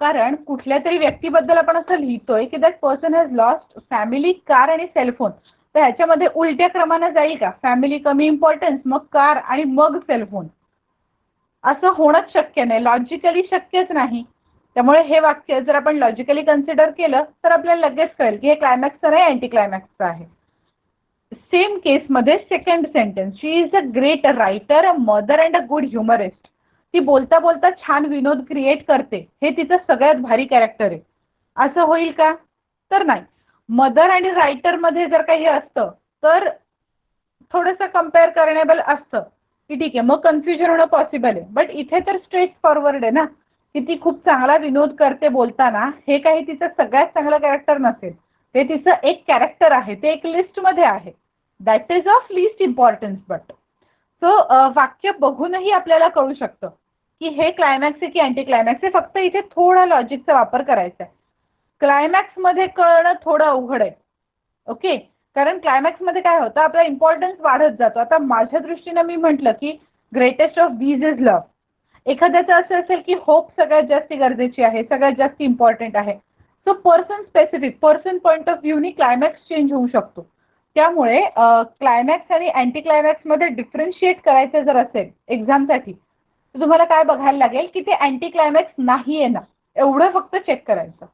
Speaker 1: कारण कुठल्या तरी व्यक्तीबद्दल आपण असं लिहितोय की that person has lost family, car आणि सेलफोन, तर ह्याच्यामध्ये उलट्या क्रमाने जाईल का? फॅमिली कमी इम्पॉर्टन्स, मग कार आणि मग सेलफोन, असं होणंच शक्य नाही, लॉजिकली शक्यच नाही. त्यामुळे हे वाक्य जर आपण लॉजिकली कन्सिडर केलं तर आपल्याला लगेच कळेल की हे क्लायमॅक्सचं नाही, अँटी क्लायमॅक्सचं आहे. सेम केसमध्ये second sentence, she is a great writer, a mother and a good humorist. ती बोलता बोलता छान विनोद क्रिएट करते, हे तिचं सगळ्यात भारी कॅरेक्टर आहे, असं होईल का? तर नाही. मदर आणि रायटर मध्ये जर काही असतं तर थोडंसं कम्पेअर करणेबल असतं की ठीक आहे, मग कन्फ्युजन होणं पॉसिबल आहे. बट इथे तर स्ट्रेट फॉरवर्ड आहे ना की ती खूप चांगला विनोद करते बोलताना, हे काही तिचं सगळ्यात चांगलं कॅरेक्टर नसेल, ते तिचं एक कॅरेक्टर आहे, ते एक लिस्टमध्ये आहे, that is of list importance. But so वाक्य बघूनही आपल्याला कळू शकतं की हे क्लायमॅक्स आहे की अँटी क्लायमॅक्स आहे. फक्त इथे थोडा लॉजिकचा वापर करायचा आहे. क्लायमॅक्स मध्ये कळणं थोडं अवघड आहे. ओके. कारण क्लायमॅक्स मध्ये काय होतं, आपला इम्पॉर्टन्स वाढत जातो. आता माझ्या दृष्टीनं मी म्हटलं की greatest of these is love. एखाद्याचं असं असेल की होप सगळ्यात जास्त गरजेची आहे, सगळ्यात जास्त इम्पॉर्टंट आहे, so person specific, person point of व्ह्यूनी क्लायमॅक्स चेंज होऊ शकतो. त्यामुळे क्लायमॅक्स आणि अँटी क्लायमॅक्स मध्ये डिफरन्शिएट करायचं जर असेल एक्झामसाठी, तर तुम्हाला काय बघायला लागेल की ते अँटी क्लायमॅक्स नाही आहे ना, एवढं फक्त चेक करायचं.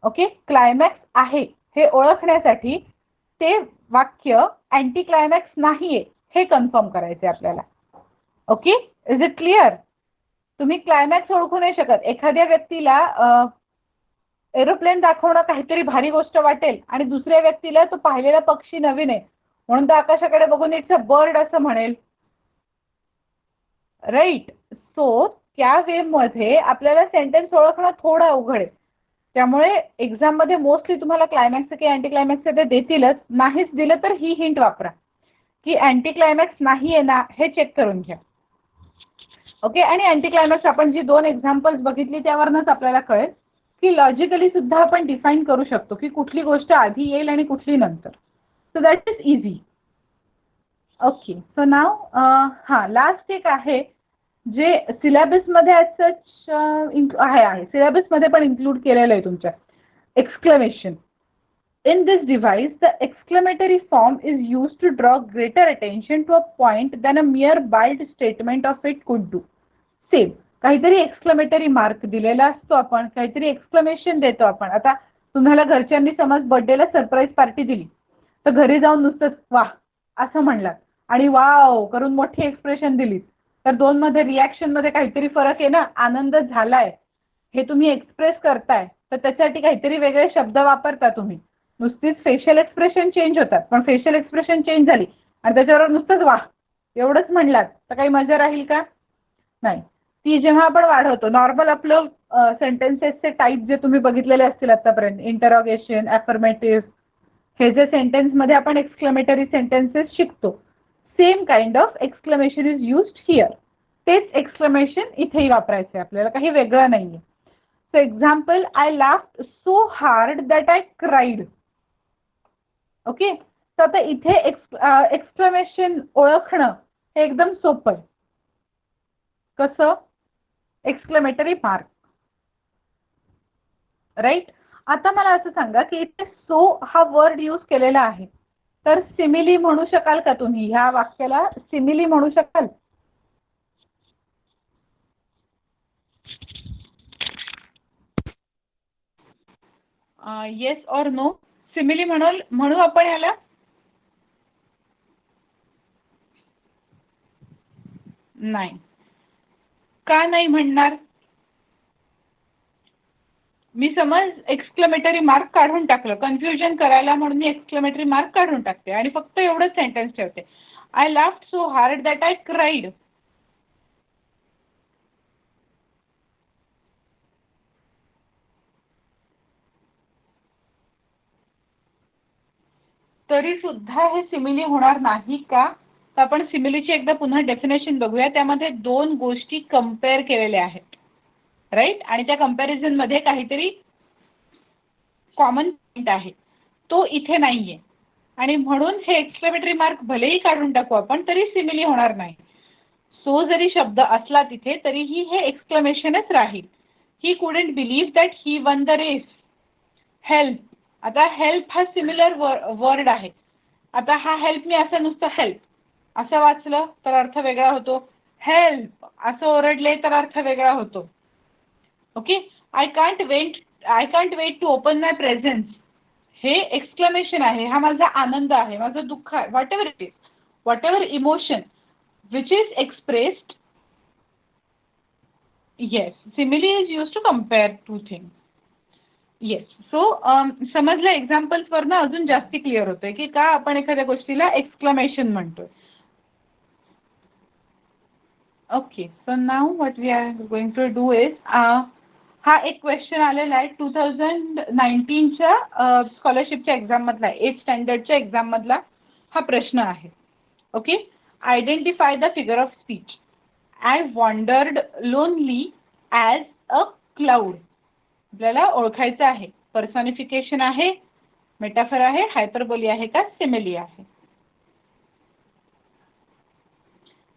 Speaker 1: ओके. क्लायमॅक्स आहे हे ओळखण्यासाठी ते वाक्य अँटी क्लायमॅक्स नाहीये हे कन्फर्म करायचे आपल्याला. ओके. Is it clear? तुम्ही क्लायमॅक्स ओळखू नाही शकत. एखाद्या व्यक्तीला एरोप्लेन दाखवणं काहीतरी भारी गोष्ट वाटेल आणि दुसऱ्या व्यक्तीला तो पाहिलेला पक्षी नवीन आहे म्हणून तो आकाशाकडे बघून इट्स अ बर्ड असं म्हणेल. राईट. सो त्या वे मध्ये आपल्याला सेंटेन्स ओळखणं थोडं अवघड आहे. त्यामुळे एक्झाम मध्ये मोस्टली तुम्हाला क्लायमॅक्स किंवा अँटी क्लायमॅक्स ते देतीलच. नाहीच दिलं तर ही हिंट वापरा की अँटी क्लायमॅक्स नाही आहे ना हे चेक करून घ्या. ओके. आणि अँटी क्लायमॅक्स आपण जी 2 एक्झाम्पल्स बघितली त्यावरूनच आपल्याला कळेल की लॉजिकली सुद्धा आपण डिफाईन करू शकतो की कुठली गोष्ट आधी येईल आणि कुठली नंतर. So that is easy. Okay. So नाव हां लास्ट एक आहे जे सिलेबसमध्ये ॲज सच आहे सिलेबसमध्ये पण इन्क्लूड केलेलं आहे तुमच्या. Exclamation. In this device, the exclamatory form is used to draw greater attention to a point than a mere bald statement of it could do. Same. काहीतरी एक्सक्लेमेटरी मार्क दिलेला असतो आपण, काहीतरी एक्सक्लेमेशन देतो आपण. आता तुम्हाला घरच्यांनी समज बर्थडेला सरप्राईज पार्टी दिली तर घरी जाऊन नुसतंच वाह असं म्हणलात आणि वाव करून मोठी एक्सप्रेशन दिली तर दोन मध्ये रिॲक्शन मध्ये काहीतरी फरक आहे ना. आनंद झालाय हे तुम्ही एक्सप्रेस करताय तर त्याच्यासाठी काहीतरी वेगळे शब्द वापरता तुम्ही. नुसतीच फेशियल एक्सप्रेशन चेंज होतात पण फेशियल एक्सप्रेशन चेंज झाली आणि त्याच्यावर नुसतंच वाह एवढंच म्हणलात तर काही मजा राहील का? नाही. ती जेव्हा आपण वाढवतो नॉर्मल आपलं सेंटेन्सेसचे टाईप जे तुम्ही बघितलेले असतील आतापर्यंत इंटरोगेशन अफर्मेटिव्ह हे जे सेंटेन्समध्ये आपण एक्सक्लेमेटरी सेंटेन्सेस शिकतो same kind of exclamation is used here. तेच एक्सक्लेमेशन इथेही वापरायचं आहे आपल्याला, काही वेगळं नाही आहे. So example I laughed so hard that I cried. Okay. तर आता इथे एक्सक्लेमेशन ओळखणं हे एकदम सोपं आहे. कसं? Exclamatory mark. राईट. आता मला असं सांगा की इथे सो हा वर्ड यूज केलेला आहे तर सिमिली म्हणू शकाल का तुम्ही? ह्या वाक्याला सिमिली म्हणू शकाल? Yes or no? सिमिली म्हणू आपण याला? नाही. का नाही म्हणणार? मी समज एक्सक्लेमेटरी मार्क काढून टाकलं कन्फ्युजन करायला म्हणून मी एक्सक्लेमेटरी मार्क काढून टाकते आणि फक्त एवढंच सेंटेन्स ठेवते. I laughed so hard that I cried. तरी सुद्धा हे सिमिली होणार नाही का? तर आपण सिमिलीची एकदा पुन्हा डेफिनेशन बघूया. त्यामध्ये 2 गोष्टी कंपेअर केलेल्या आहेत. राईट. आणि त्या कंपॅरिझन मध्ये काहीतरी कॉमन पॉइंट आहे तो इथे नाहीये आणि म्हणून हे एक्सक्लेमेटरी मार्क भलेही काढून टाकू आपण तरी सिमिली होणार नाही. सो जरी शब्द असला तिथे तरीही हे एक्सक्लेमेशनच राहील. He couldn't believe that he won the race. Help. आता हेल्प हा सिमिलर वर्ड आहे. आता हा हेल्प मी असं नुसतं हेल्प असं वाचलं तर अर्थ वेगळा होतो. हेल्प असं ओरडले तर अर्थ वेगळा होतो. Okay. I can't wait to open my presents. हे एक्सक्लेमेशन आहे. हा माझा आनंद आहे, माझं दुःख आहे, whatever it is, whatever emotion which is expressed. Yes. Simile is use to compare two things. Yes. So समजलं एक्झाम्पल्स वरनं अजून जास्ती क्लिअर होतंय की का आपण एखाद्या गोष्टीला एक्सक्लेमेशन म्हणतोय. Okay. So now what we are going to do is हा एक क्वेश्चन आलेला आहे 2019च्या स्कॉलरशिपच्या एक्झाम मधला, 8th स्टँडर्डच्या एक्झाम मधला हा प्रश्न आहे. Okay. Identify the figure of speech. I wandered lonely as a cloud. आपल्याला ओळखायचं आहे. पर्सॉनिफिकेशन आहे, मेटाफर आहे, हायपरबोली आहे का सिमिली आहे?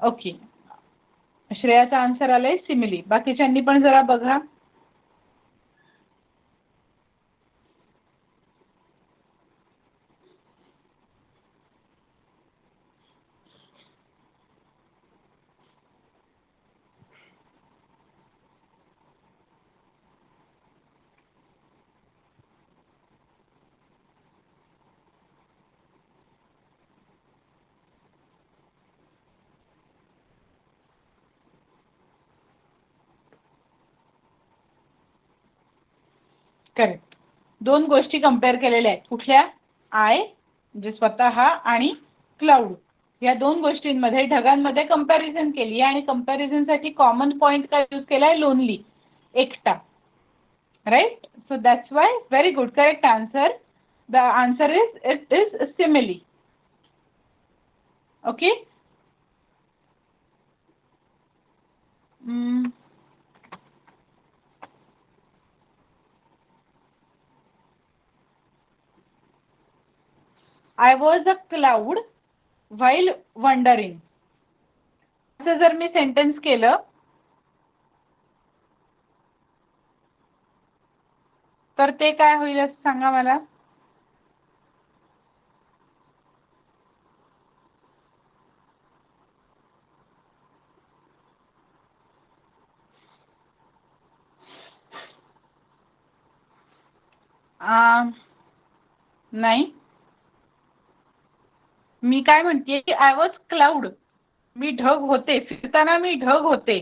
Speaker 1: ओके. श्रेयाचा आन्सर आलाय सिमिली. बाकीच्यांनी पण जरा बघा. करेक्ट. दोन गोष्टी कंपेअर केलेल्या आहेत. कुठल्या? आय म्हणजे स्वतः आणि क्लाउड. या दोन गोष्टींमध्ये ढगांमध्ये कंपॅरिझन केली आणि कंपॅरिझनसाठी कॉमन पॉइंट काय यूज केलाय? लोनली, एकटा. Right. So that's why very good. Correct answer. The answer it is simile. Okay. I was a cloud while wandering. असं जर मी सेंटेन्स केलं तर ते काय होईल असं सांगा मला. नाही, मी काय म्हणतेय की आय वॉज क्लाउड. मी ढग होते, फिरताना मी ढग होते.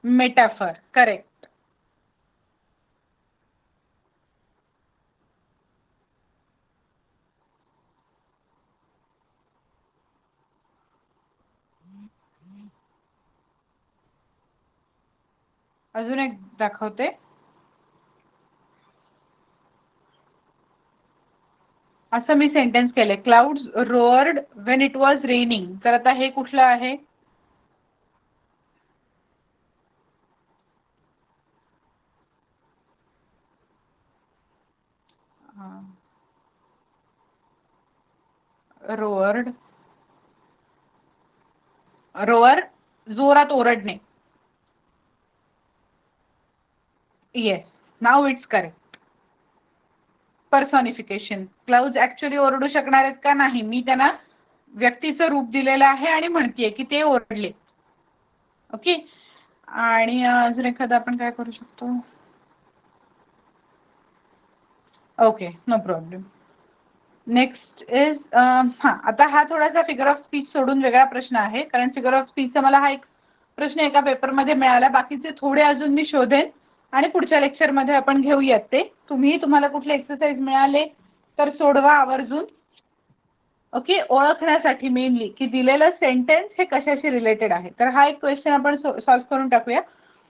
Speaker 1: मेटाफर. करेक्ट. अजून एक दाखवते. असं मी सेंटेन्स केले, clouds roared when it was raining. तर आता हे कुठलं आहे? रोअर्ड. रोअर जोरात ओरडणे. Yes, now it's correct. Personification. Clouds actually ओरडू शकणार आहेत का? नाही. मी त्यांना व्यक्तीचं रूप दिलेलं आहे आणि म्हणतेय की ते ओरडले. ओके. आणि अजून एखादं आपण काय करू शकतो? Okay, no problem. Next is हां, आता हा थोडासा फिगर ऑफ स्पीच सोडून वेगळा प्रश्न आहे, कारण फिगर ऑफ स्पीचचा मला हा एक प्रश्न एका पेपरमध्ये मिळाला. बाकीचे थोडे अजून मी शोधेन आणि पुढच्या लेक्चरमध्ये आपण घेऊयात ते. तुम्हाला कुठले एक्सरसाइज मिळाले तर सोडवा आवर्जून. ओके. ओळखण्यासाठी मेनली की दिलेलं सेंटेन्स हे कशाशी रिलेटेड आहे. तर हा एक क्वेश्चन आपण सॉल्व्ह करून टाकूया.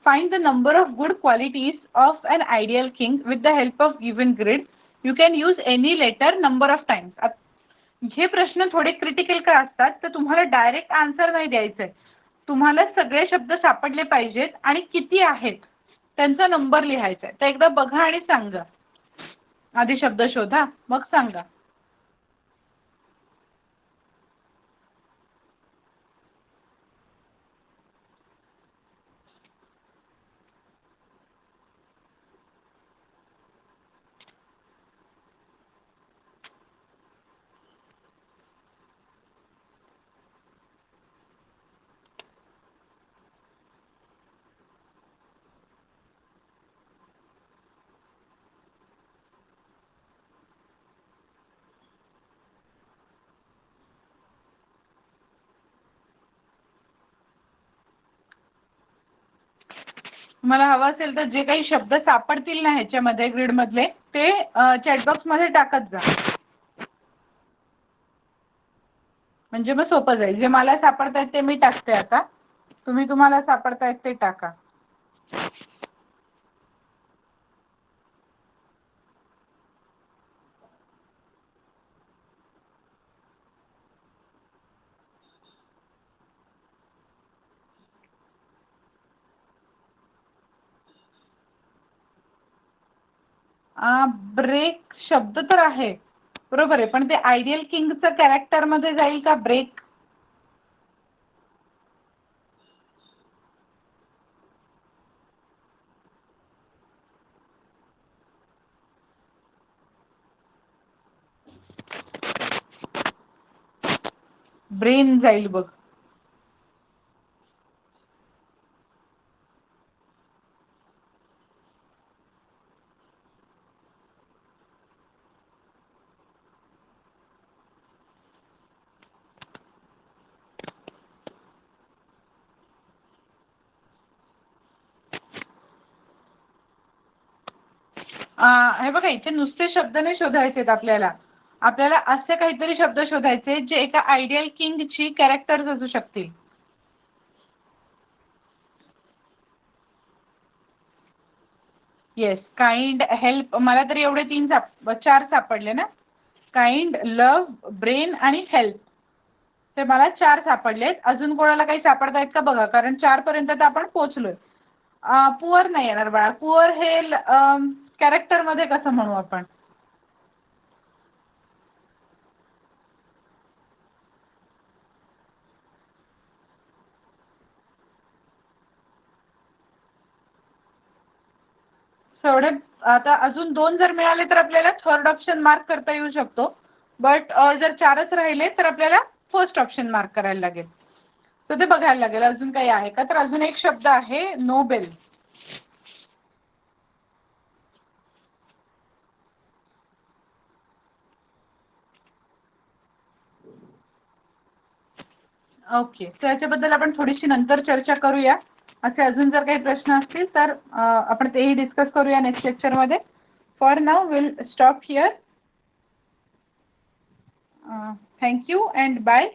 Speaker 1: Find the number of good qualities of an ideal king with the help of given grid. You can use any letter number of times. हे प्रश्न थोडे क्रिटिकल का असतात तर तुम्हाला डायरेक्ट आन्सर नाही द्यायचंय. तुम्हाला सगळे शब्द सापडले पाहिजेत आणि किती आहेत त्यांचा नंबर लिहायचा आहे. तर एकदा बघा आणि सांगा. आधी शब्द शोधा मग सांगा. तुम्हाला हवं असेल तर जे काही शब्द सापडतील ना ह्याच्यामध्ये ग्रीडमधले ते चॅटबॉक्समध्ये टाकत जा. म्हणजे मग सोपं जाईल. जे मला सापडतायत ते मी टाकते आता. तुम्हाला सापडतायत ते टाका. ब्रेक शब्द तर आहे बरोबर आहे, पण ते आयडियल किंगचं कॅरेक्टर मध्ये जाईल का ब्रेक? ब्रेन जाईल बघ. हे बघा, इथे नुसते शब्द नाही शोधायचे आहेत आपल्याला. आपल्याला असे काहीतरी शब्द शोधायचे जे एका आयडियल किंगची कॅरेक्टर्स असू शकतील. Yes, kind, help. मला तरी एवढे 4 सापडले ना. काइंड, लव्ह, ब्रेन आणि हेल्प. ते मला 4 सापडलेत. अजून कोणाला काही सापडतायत का बघा, कारण 4 पर्यंत तर आपण पोहोचलोय. पुअर नाही येणार बाळा. पुअर हे कॅरेक्टर मध्ये कसं म्हणू आपण? एवढे. आता अजून 2 जर मिळाले तर आपल्याला थर्ड ऑप्शन मार्क करता येऊ शकतो. बट जर 4च राहिले तर आपल्याला फर्स्ट ऑप्शन मार्क करायला लागेल. तर ते बघायला लागेल अजून काही आहे का. तर अजून एक शब्द आहे नोबेल. ओके, तर याच्याबद्दल आपण थोडीशी नंतर चर्चा करूया. असे अजून जर काही प्रश्न असतील तर आपण तेही डिस्कस करूया नेक्स्ट लेक्चरमध्ये. For now will stop here. Thank you and bye.